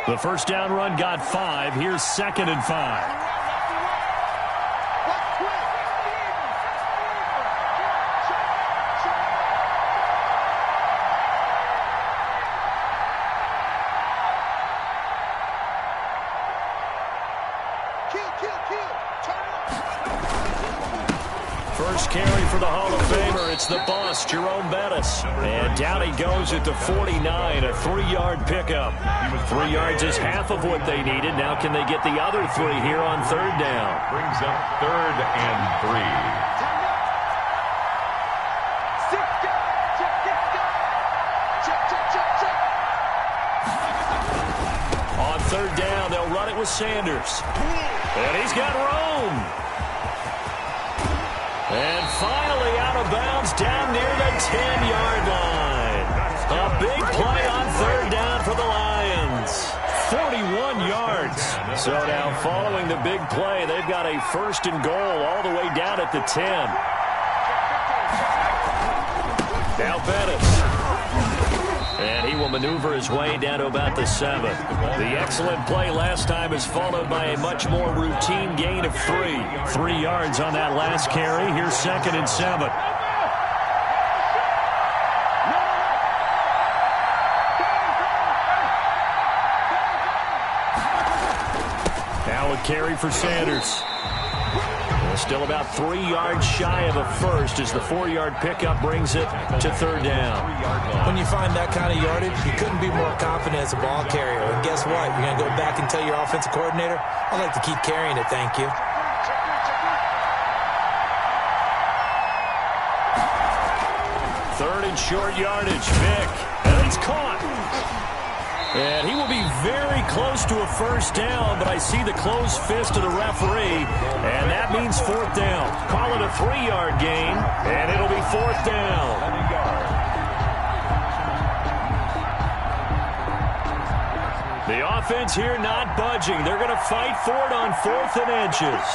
The 1st down run got 5. Here's 2nd and 5. First carry for the Hall of Famer. It's the boss, Jerome Bettis. And down he goes at the 49, a 3-yard pickup. 3 yards is half of what they needed. Now can they get the other 3 here on 3rd down? Brings up 3rd and 3. On 3rd down, they'll run it with Sanders. And he's got Rome. And finally out of bounds down near the 10-yard line. A big play on 3rd down for the Lions. 41 yards. So now following the big play, they've got a 1st and goal all the way down at the 10. Now Bettis. And he will maneuver his way down to about the 7. The excellent play last time is followed by a much more routine gain of 3. 3 yards on that last carry. Here's 2nd and 7. Now a carry for Sanders. Still about 3 yards shy of a first as the 4-yard pickup brings it to 3rd down. When you find that kind of yardage, you couldn't be more confident as a ball carrier. And guess what? You're going to go back and tell your offensive coordinator, I'd like to keep carrying it, thank you. Third and short yardage. Vick. And he's caught. And he will be very close to a 1st down, but I see the closed fist of the referee, and that means 4th down. Call it a 3-yard gain, and it'll be 4th down. The offense here not budging. They're going to fight for it on 4th and inches.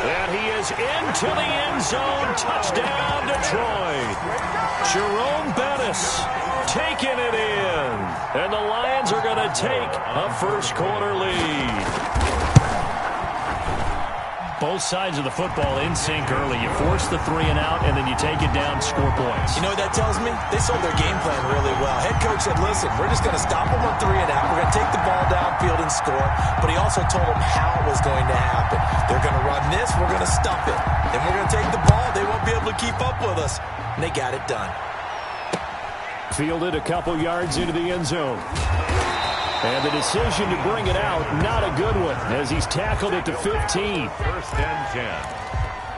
And he is into the end zone. Touchdown, Detroit. Jerome Bettis taking it in. And the Lions are going to take a 1st quarter lead. Both sides of the football in sync early. You force the 3 and out, and then you take it down, score points. You know what that tells me? They sold their game plan really well. Head coach said, listen, we're just going to stop them on 3 and out. We're going to take the ball downfield and score. But he also told them how it was going to happen. They're going to run this. We're going to stop it. And we're going to take the ball. They won't be able to keep up with us. And they got it done. Fielded a couple yards into the end zone. And the decision to bring it out, not a good one, as he's tackled at the 15. 1st and 10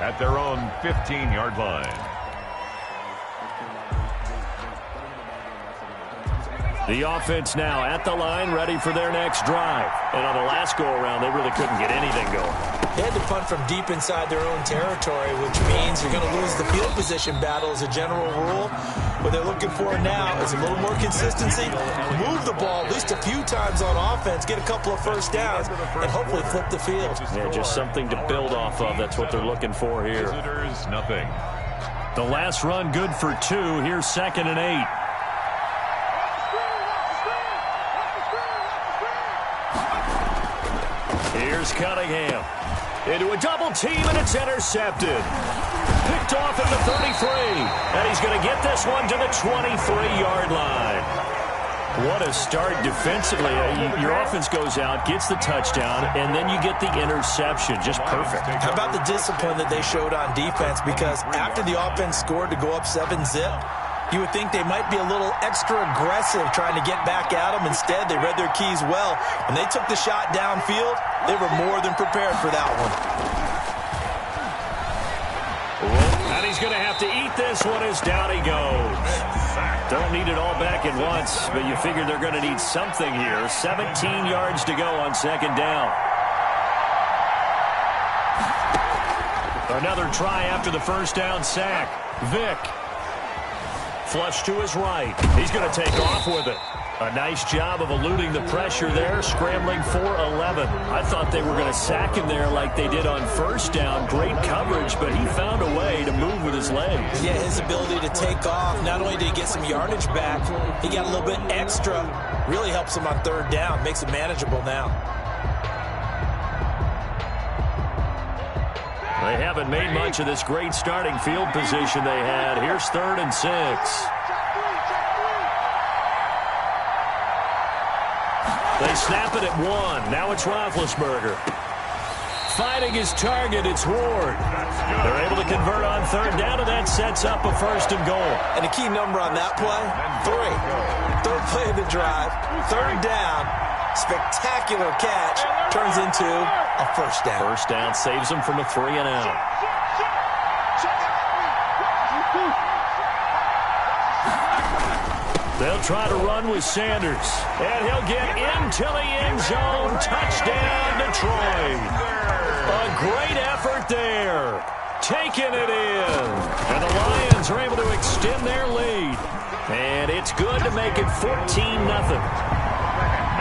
at their own 15-yard line. The offense now at the line, ready for their next drive. And on the last go-around, they really couldn't get anything going. They had to punt from deep inside their own territory, which means you're going to lose the field position battle as a general rule. What they're looking for now is a little more consistency, move the ball at least a few times on offense, get a couple of 1st downs, and hopefully flip the field. Yeah, just something to build off of. That's what they're looking for here. Visitors, nothing. The last run good for 2. Here's 2nd and 8. Here's Cunningham. Into a double team, and it's intercepted. Picked off at the 33. And he's going to get this one to the 23-yard line. What a start defensively. Your offense goes out, gets the touchdown, and then you get the interception. Just perfect. How about the discipline that they showed on defense? Because after the offense scored to go up 7-zip, you would think they might be a little extra aggressive trying to get back at them. Instead, they read their keys well. When they took the shot downfield, they were more than prepared for that one. And he's going to have to eat this one as down he goes. Don't need it all back at once, but you figure they're going to need something here. 17 yards to go on second down. Another try after the first down sack. Vick. Flush to his right. He's going to take off with it. A nice job of eluding the pressure there, scrambling for 11. I thought they were going to sack him there like they did on first down. Great coverage, but he found a way to move with his legs. Yeah, his ability to take off, not only did he get some yardage back, he got a little bit extra. Really helps him on third down, makes it manageable now. They haven't made much of this great starting field position they had. Here's 3rd and 6. They snap it at 1. Now it's Roethlisberger. Fighting his target, it's Ward. They're able to convert on third down, and that sets up a 1st and goal. And a key number on that play, 3. Third play of the drive, third down, spectacular catch, turns into a 1st down. 1st down saves them from a 3 and out. They'll try to run with Sanders. And he'll get into the end zone. Touchdown, Detroit. A great effort there. Taking it in. And the Lions are able to extend their lead. And it's good to make it 14-0.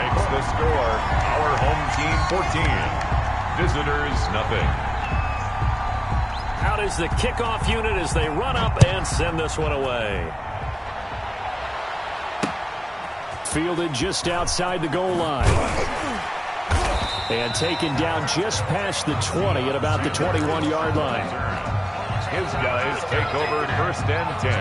Makes the score our home team 14. Visitors nothing. Out is the kickoff unit as they run up and send this one away. Fielded just outside the goal line. And taken down just past the 20 at about the 21-yard line. His guys take over 1st and 10.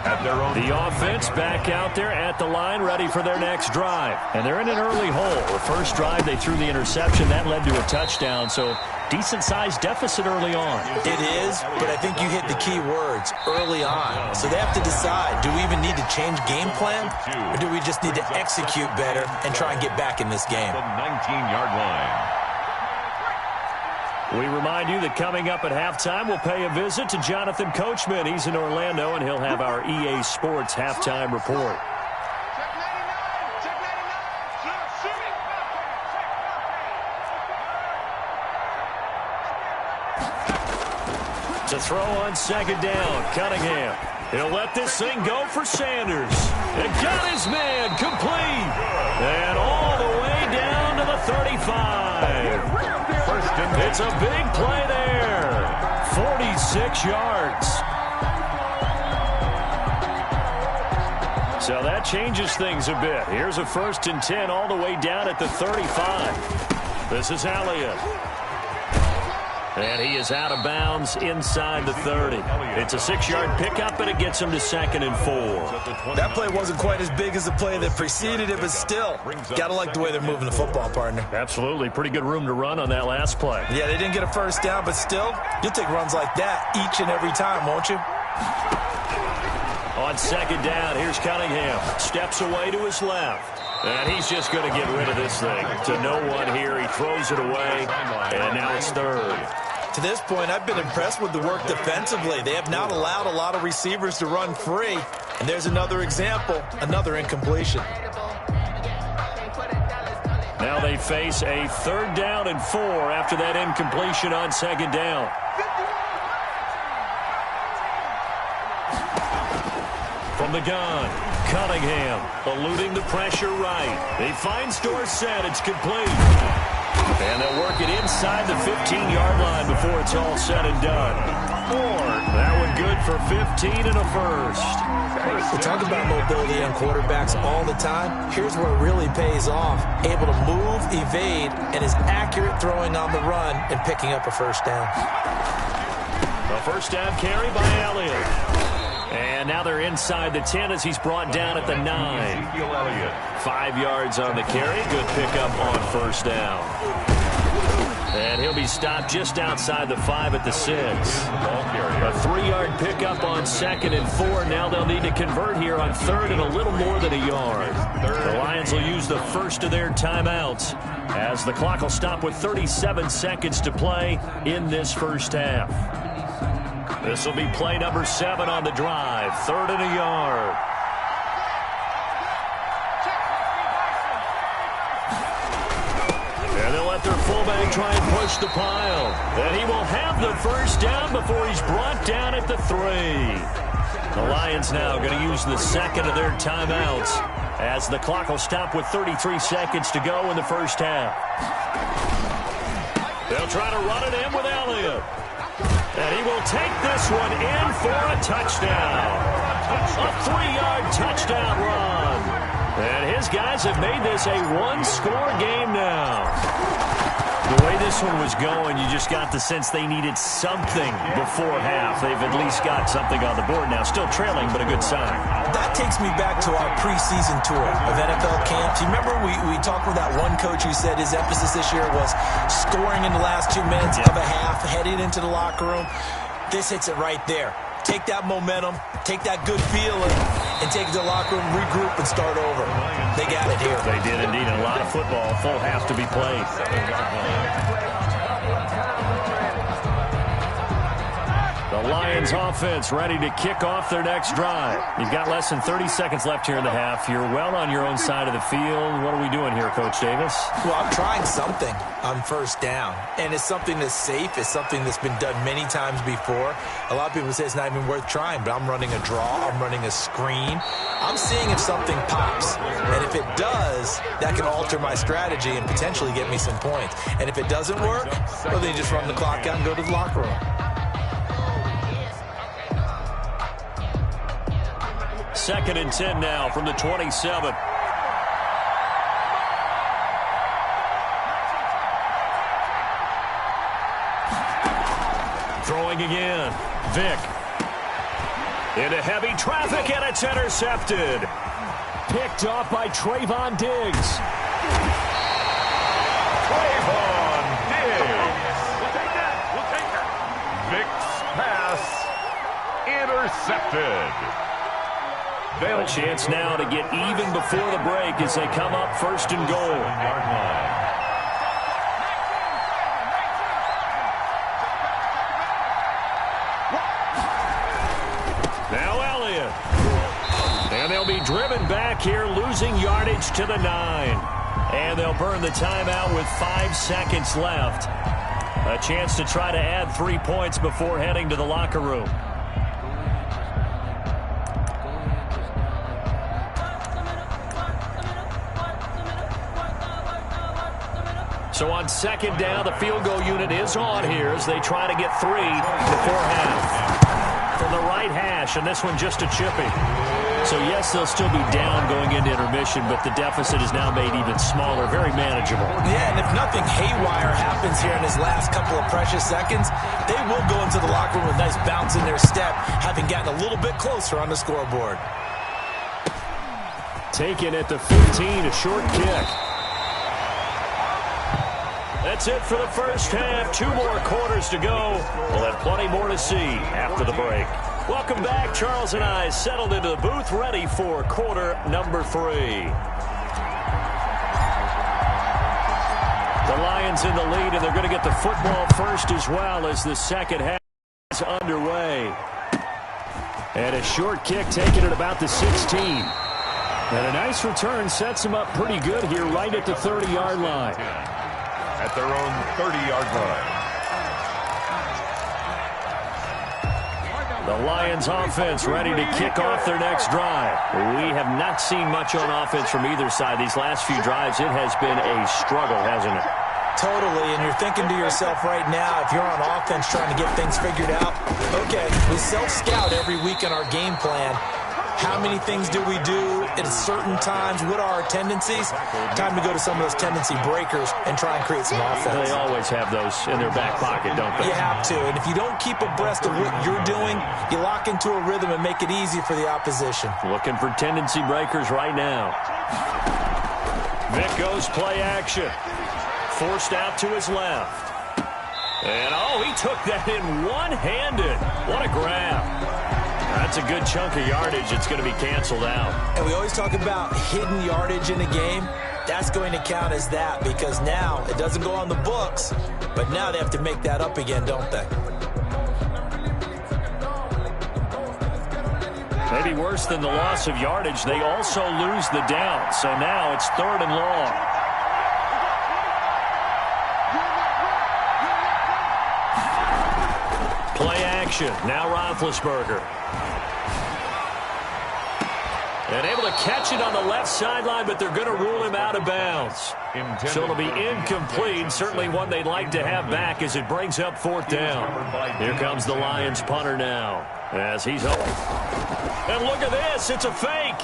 At their own. The offense back out there at the line, ready for their next drive. And they're in an early hole. The first drive, they threw the interception. That led to a touchdown. So decent-sized deficit early on. It is, but I think you hit the key words, early on. So they have to decide, do we even need to change game plan? Or do we just need to execute better and try and get back in this game? The 19-yard line. We remind you that coming up at halftime, we'll pay a visit to Jonathan Coachman. He's in Orlando, and he'll have our EA Sports halftime report. To throw on second down, Cunningham. He'll let this thing go for Sanders. And got his man complete. And all the way down to the 35. It's a big play there. 46 yards. So that changes things a bit. Here's a 1st and 10 all the way down at the 35. This is Elliott. And he is out of bounds inside the 30. It's a 6-yard pickup, and it gets him to 2nd and 4. That play wasn't quite as big as the play that preceded it, but still, got to like the way they're moving the football, partner. Absolutely. Pretty good room to run on that last play. Yeah, they didn't get a 1st down, but still, you'll take runs like that each and every time, won't you? On second down, here's Cunningham. Steps away to his left. And he's just going to get rid of this thing. To no one here. He throws it away. And now it's 3rd. To this point, I've been impressed with the work defensively. They have not allowed a lot of receivers to run free. And there's another example, another incompletion. Now they face a 3rd down and 4 after that incompletion on second down. From the gun, Cunningham eluding the pressure right. He finds Dorsett. It's complete. And they'll work it inside the 15-yard line before it's all said and done. That one good for 15 and a 1st. We talk about mobility on quarterbacks all the time. Here's where it really pays off. Able to move, evade, and is accurate throwing on the run and picking up a 1st down. A 1st down carry by Elliott. And now they're inside the 10 as he's brought down at the 9. 5 yards on the carry. Good pickup on first down. And he'll be stopped just outside the 5 at the 6. A 3-yard pickup on 2nd and 4. Now they'll need to convert here on 3rd and a little more than a yard. The Lions will use the first of their timeouts as the clock will stop with 37 seconds to play in this first half. This will be play number 7 on the drive. 3rd and a yard. And they'll let their fullback try and push the pile. And he will have the first down before he's brought down at the 3. The Lions now going to use the second of their timeouts as the clock will stop with 33 seconds to go in the first half. They'll try to run it in with Elliott. And he will take this one in for a touchdown. A 3-yard touchdown run. And his guys have made this a one-score game now. The way this one was going, you just got the sense they needed something before half. They've at least got something on the board now. Still trailing, but a good sign. That takes me back to our preseason tour of NFL camps. You remember we talked with that one coach who said his emphasis this year was scoring in the last 2 minutes of a half, heading into the locker room. This hits it right there. Take that momentum, take that good feeling, and take it to the locker room, regroup, and start over. They got it here. They did indeed. A lot of football, full half to be played. The Lions offense ready to kick off their next drive. You've got less than 30 seconds left here in the half. You're well on your own side of the field. What are we doing here, Coach Davis? Well, I'm trying something on first down, and it's something that's safe. It's something that's been done many times before. A lot of people say it's not even worth trying, but I'm running a draw. I'm running a screen. I'm seeing if something pops, and if it does, that can alter my strategy and potentially get me some points. And if it doesn't work, well, then you just run the clock out and go to the locker room. 2nd and 10 now from the 27. Throwing again. Vick. Into heavy traffic, and it's intercepted. Picked off by Trayvon Diggs. Trayvon Diggs. We'll take that. We'll take that. Vick's pass intercepted. A chance now to get even before the break as they come up 1st and goal. Now Elliott. And they'll be driven back here, losing yardage to the 9. And they'll burn the timeout with 5 seconds left. A chance to try to add 3 points before heading to the locker room. So on 2nd down, the field goal unit is on here as they try to get 3 before half. From the right hash, and this one just a chippy. So yes, they'll still be down going into intermission, but the deficit is now made even smaller, very manageable. Yeah, and if nothing haywire happens here in his last couple of precious seconds, they will go into the locker room with a nice bounce in their step, having gotten a little bit closer on the scoreboard. Taken at the 15, a short kick. That's it for the first half. 2 more quarters to go. We'll have plenty more to see after the break. Welcome back. Charles and I settled into the booth, ready for quarter number 3. The Lions in the lead, and they're going to get the football first as well as the second half is underway. And a short kick taken at about the 16. And a nice return sets them up pretty good here right at the 30-yard line. At their own 30-yard line. The Lions offense ready to kick off their next drive. We have not seen much on offense from either side. These last few drives, it has been a struggle, hasn't it? Totally, and you're thinking to yourself right now, if you're on offense trying to get things figured out, okay, we self-scout every week in our game plan. How many things do we do at certain times? What are our tendencies? Time to go to some of those tendency breakers and try and create some offense. They always have those in their back pocket, don't they? You have to. And if you don't keep abreast of what you're doing, you lock into a rhythm and make it easy for the opposition. Looking for tendency breakers right now. Vic goes play action. Forced out to his left. And, he took that in one-handed. What a grab. That's a good chunk of yardage. It's going to be canceled out. And we always talk about hidden yardage in a game. That's going to count as that because now it doesn't go on the books, but now they have to make that up again, don't they? Maybe worse than the loss of yardage, they also lose the down. So now it's 3rd and long. Play action. Now Roethlisberger. And able to catch it on the left sideline, but they're going to rule him out of bounds. So it'll be incomplete. Certainly one they'd like to have back as it brings up 4th down. Here comes the Lions punter now as he's up. And look at this. It's a fake.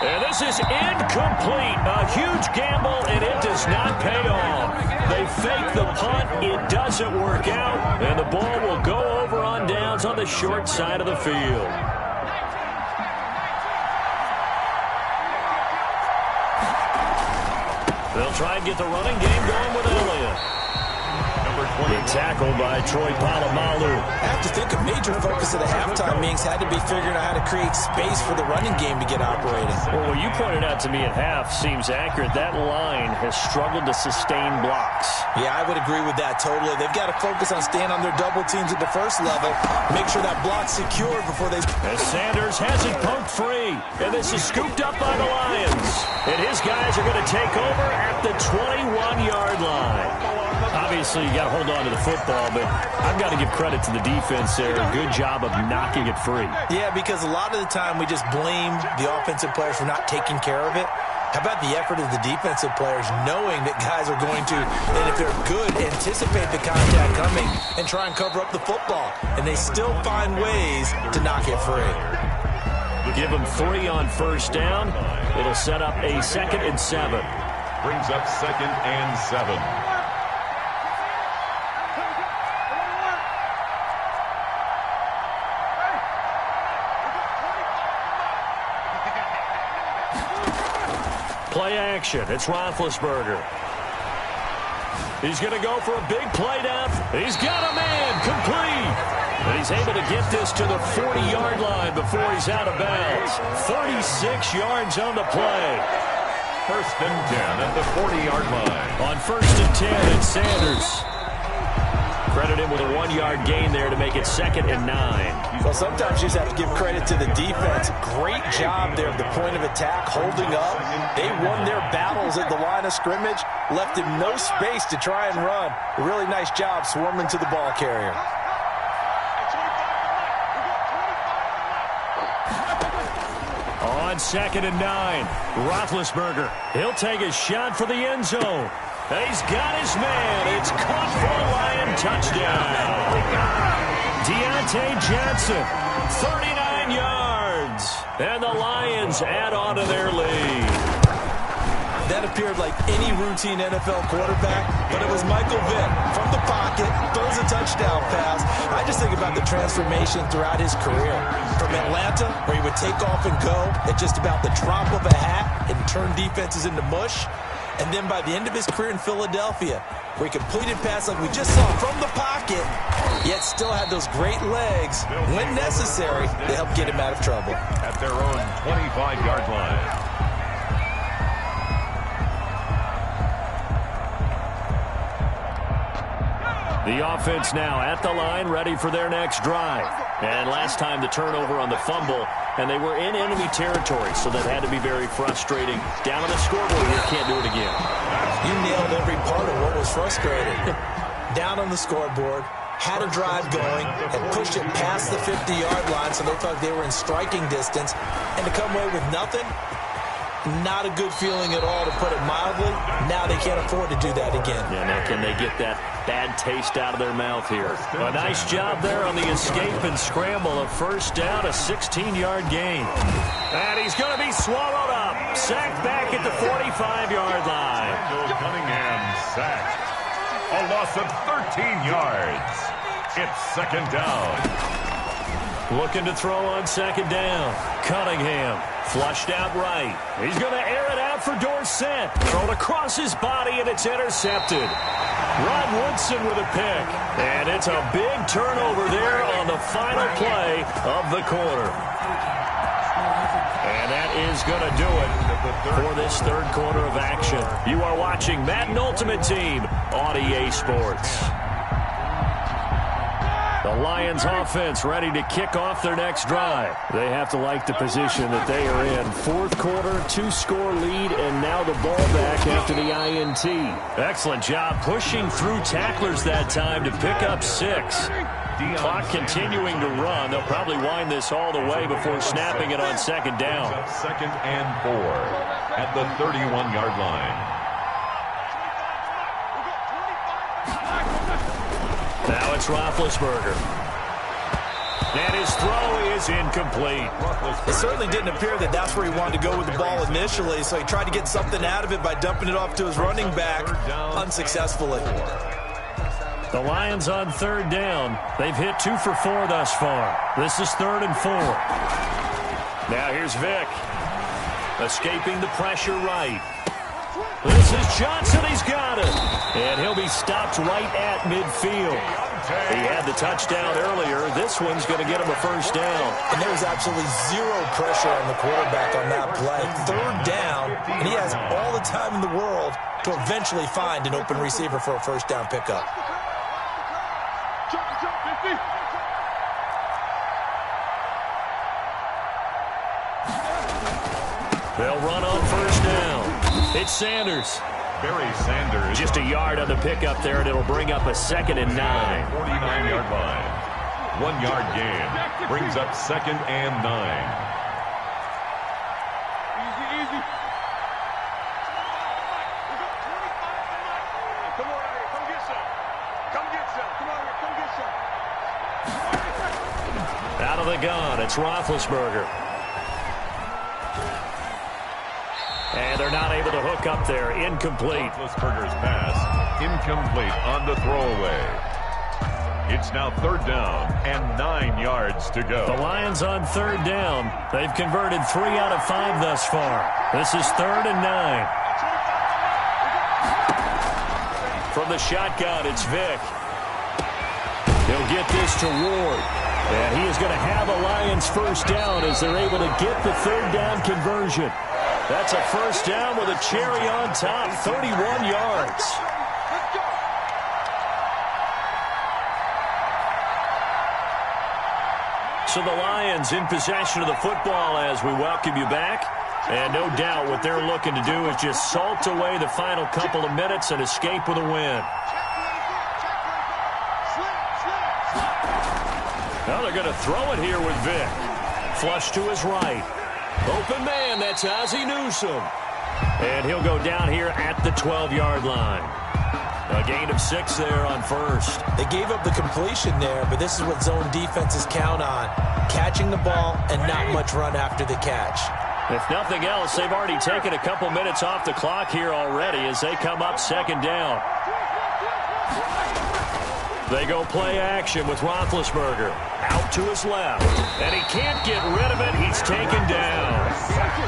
And this is incomplete. A huge gamble, and it does not pay off. They fake the punt. It doesn't work out. And the ball will go over on downs on the short side of the field. They'll try and get the running game going with Elliott. Good tackle by Troy Polamalu. I have to think a major focus of the halftime meetings had to be figuring out how to create space for the running game to get operating. Well, what you pointed out to me at half seems accurate. That line has struggled to sustain blocks. Yeah, I would agree with that totally. They've got to focus on staying on their double teams at the first level. Make sure that block's secured before they... As Sanders has it poked free. And this is scooped up by the Lions. And his guys are going to take over at the 21-yard line. Obviously, you got to hold on to the football, but I've got to give credit to the defense there. Good job of knocking it free. Yeah, because a lot of the time we just blame the offensive players for not taking care of it. How about the effort of the defensive players knowing that guys are going to, and if they're good, anticipate the contact coming and try and cover up the football. And they still find ways to knock it free. Give them 3 on first down. It'll set up a 2nd and 7. Brings up 2nd and 7. Play action. It's Roethlisberger. He's going to go for a big play down. He's got a man complete. And he's able to get this to the 40-yard line before he's out of bounds. 36 yards on the play. 1st and 10 at the 40-yard line. On 1st and 10, it's Sanders. Credit him with a 1-yard gain there to make it 2nd and 9. Well, sometimes you just have to give credit to the defense. Great job there at the point of attack, holding up. They won their battles at the line of scrimmage, left him no space to try and run. A really nice job swarming to the ball carrier. On 2nd and 9, Roethlisberger. He'll take a shot for the end zone. He's got his man. It's caught for a Lion touchdown. Deontay Johnson, 39 yards. And the Lions add on to their lead. That appeared like any routine NFL quarterback, but it was Michael Vick from the pocket, throws a touchdown pass. I just think about the transformation throughout his career. From Atlanta, where he would take off and go at just about the drop of a hat and turn defenses into mush. And then by the end of his career in Philadelphia, where he completed passes like we just saw from the pocket, yet still had those great legs, when necessary, to help get him out of trouble. At their own 25-yard line. The offense now at the line, ready for their next drive. And last time the turnover on the fumble, and they were in enemy territory, so that had to be very frustrating. Down on the scoreboard here, can't do it again. You nailed every part of what was frustrating. Down on the scoreboard, had a drive going, and pushed it past the 50-yard line, so they thought they were in striking distance, and to come away with nothing, Not a good feeling at all, to put it mildly. Now they can't afford to do that again. Yeah, now can they get that bad taste out of their mouth here? A nice job there on the escape and scramble. A first down, a 16-yard gain. And he's going to be swallowed up. Sacked back at the 45-yard line. Randall Cunningham sacked. A loss of 13 yards. It's second down. Looking to throw on second down. Cunningham flushed out right. He's going to air it out for Dorsett. Thrown across his body, and it's intercepted. Rod Woodson with a pick. And it's a big turnover there on the final play of the quarter. And that is going to do it for this third quarter of action. You are watching Madden Ultimate Team on EA Sports. The Lions offense ready to kick off their next drive. They have to like the position that they are in. Fourth quarter, 2-score lead, and now the ball back after the INT. Excellent job pushing through tacklers that time to pick up 6. Clock continuing to run. They'll probably wind this all the way before snapping it on second down. Second and 4 at the 31-yard line. Now it's Roethlisberger. And his throw is incomplete. It certainly didn't appear that that's where he wanted to go with the ball initially, so he tried to get something out of it by dumping it off to his running back unsuccessfully. The Lions on third down. They've hit 2 for 4 thus far. This is 3rd and 4. Now here's Vick. Escaping the pressure right. This is Johnson. He's got it. And he'll be stopped right at midfield. He had the touchdown earlier. This one's going to get him a first down. And there was absolutely zero pressure on the quarterback on that play. Third down, and he has all the time in the world to eventually find an open receiver for a first down pickup. They'll run on first down. It's Sanders. Barry Sanders. Just a yard on the pickup there, and it'll bring up a 2nd and 9. 49-yard line. 1-yard gain. Brings up 2nd and 9. Easy. Come on out here. Come get some. Come get some. Come on here. Come get some. Out of the gun, it's Roethlisberger. And they're not able to hook up there. Incomplete. Roethlisberger's pass. Incomplete on the throwaway. It's now 3rd down and 9 yards to go. The Lions on third down. They've converted 3 out of 5 thus far. This is 3rd and 9. From the shotgun, it's Vick. He'll get this to Ward. And he is going to have a Lions first down as they're able to get the 3rd down conversion. That's a first down with a cherry on top, 31 yards. So the Lions in possession of the football as we welcome you back. And no doubt what they're looking to do is just salt away the final couple of minutes and escape with a win. Now they're going to throw it here with Vick. Flush to his right. Open man, that's Ozzie Newsome. And he'll go down here at the 12-yard line. A gain of 6 there on first. They gave up the completion there, but this is what zone defenses count on. Catching the ball and not much run after the catch. If nothing else, they've already taken a couple minutes off the clock here already as they come up 2nd down. They go play action with Roethlisberger. Out to his left. And he can't get rid of it. He's taken down.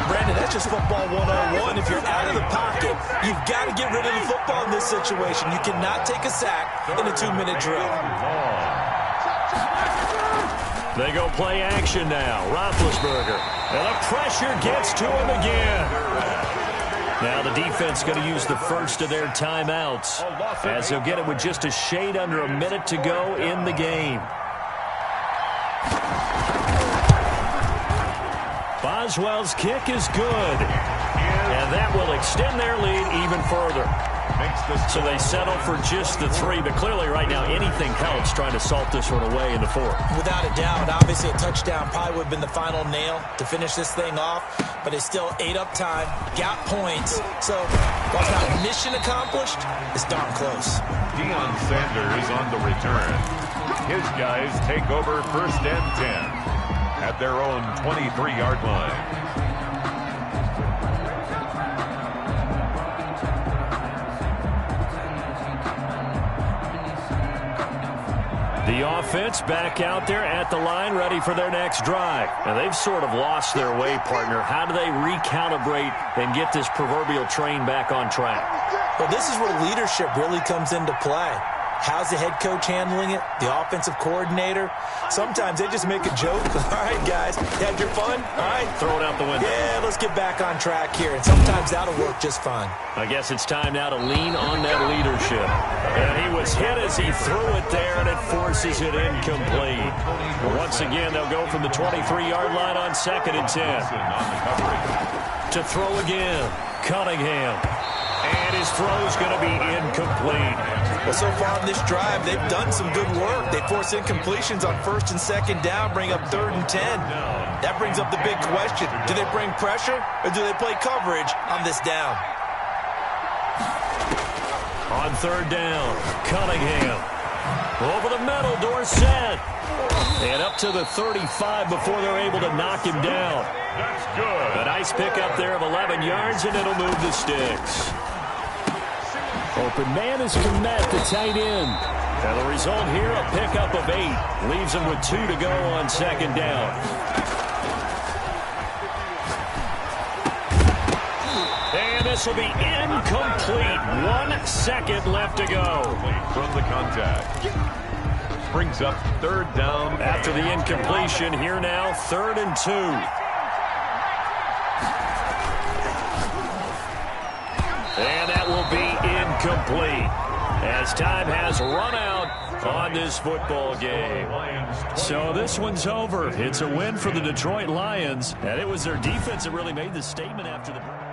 Brandon, that's just football 101. If you're out of the pocket, you've got to get rid of the football in this situation. You cannot take a sack in a 2-minute drill. They go play action now. Roethlisberger. And the pressure gets to him again. Now the defense going to use the first of their timeouts as they'll get it with just a shade under a minute to go in the game. Boswell's kick is good. And that will extend their lead even further. makes this. So they settle for just the 3, but clearly right now anything helps trying to salt this one away in the 4th. Without a doubt, obviously a touchdown probably would have been the final nail to finish this thing off, but it's still ate up time, got points. So while it's not mission accomplished, it's darn close. Deion Sanders on the return. His guys take over 1st and 10 at their own 23-yard line. The offense back out there at the line, ready for their next drive. Now, they've sort of lost their way, partner. How do they recalibrate and get this proverbial train back on track? Well, this is where leadership really comes into play. How's the head coach handling it? The offensive coordinator? Sometimes they just make a joke. All right, guys, you had your fun? All right. Throw it out the window. Yeah, let's get back on track here. And sometimes that'll work just fine. I guess it's time now to lean on that leadership. And he was hit as he threw it there, and it forces it incomplete. Once again, they'll go from the 23-yard line on 2nd and 10. To throw again, Cunningham. And his throw's going to be incomplete. Well, so far on this drive, they've done some good work. They force incompletions on 1st and 2nd down, bring up 3rd and 10. That brings up the big question. Do they bring pressure, or do they play coverage on this down? On 3rd down, Cunningham. Over the middle, Dorsett. And up to the 35 before they're able to knock him down. That's good. A nice pickup there of 11 yards, and it'll move the sticks. Open man is Kmet, the tight end. And the result here, a pickup of 8. Leaves him with 2 to go on 2nd down. And this will be incomplete. 1 second left to go. From the contact. Brings up 3rd down. After the incompletion, here now, 3rd and 2. And that will be incomplete as time has run out on this football game. So this one's over. It's a win for the Detroit Lions, and it was their defense that really made the statement after the break.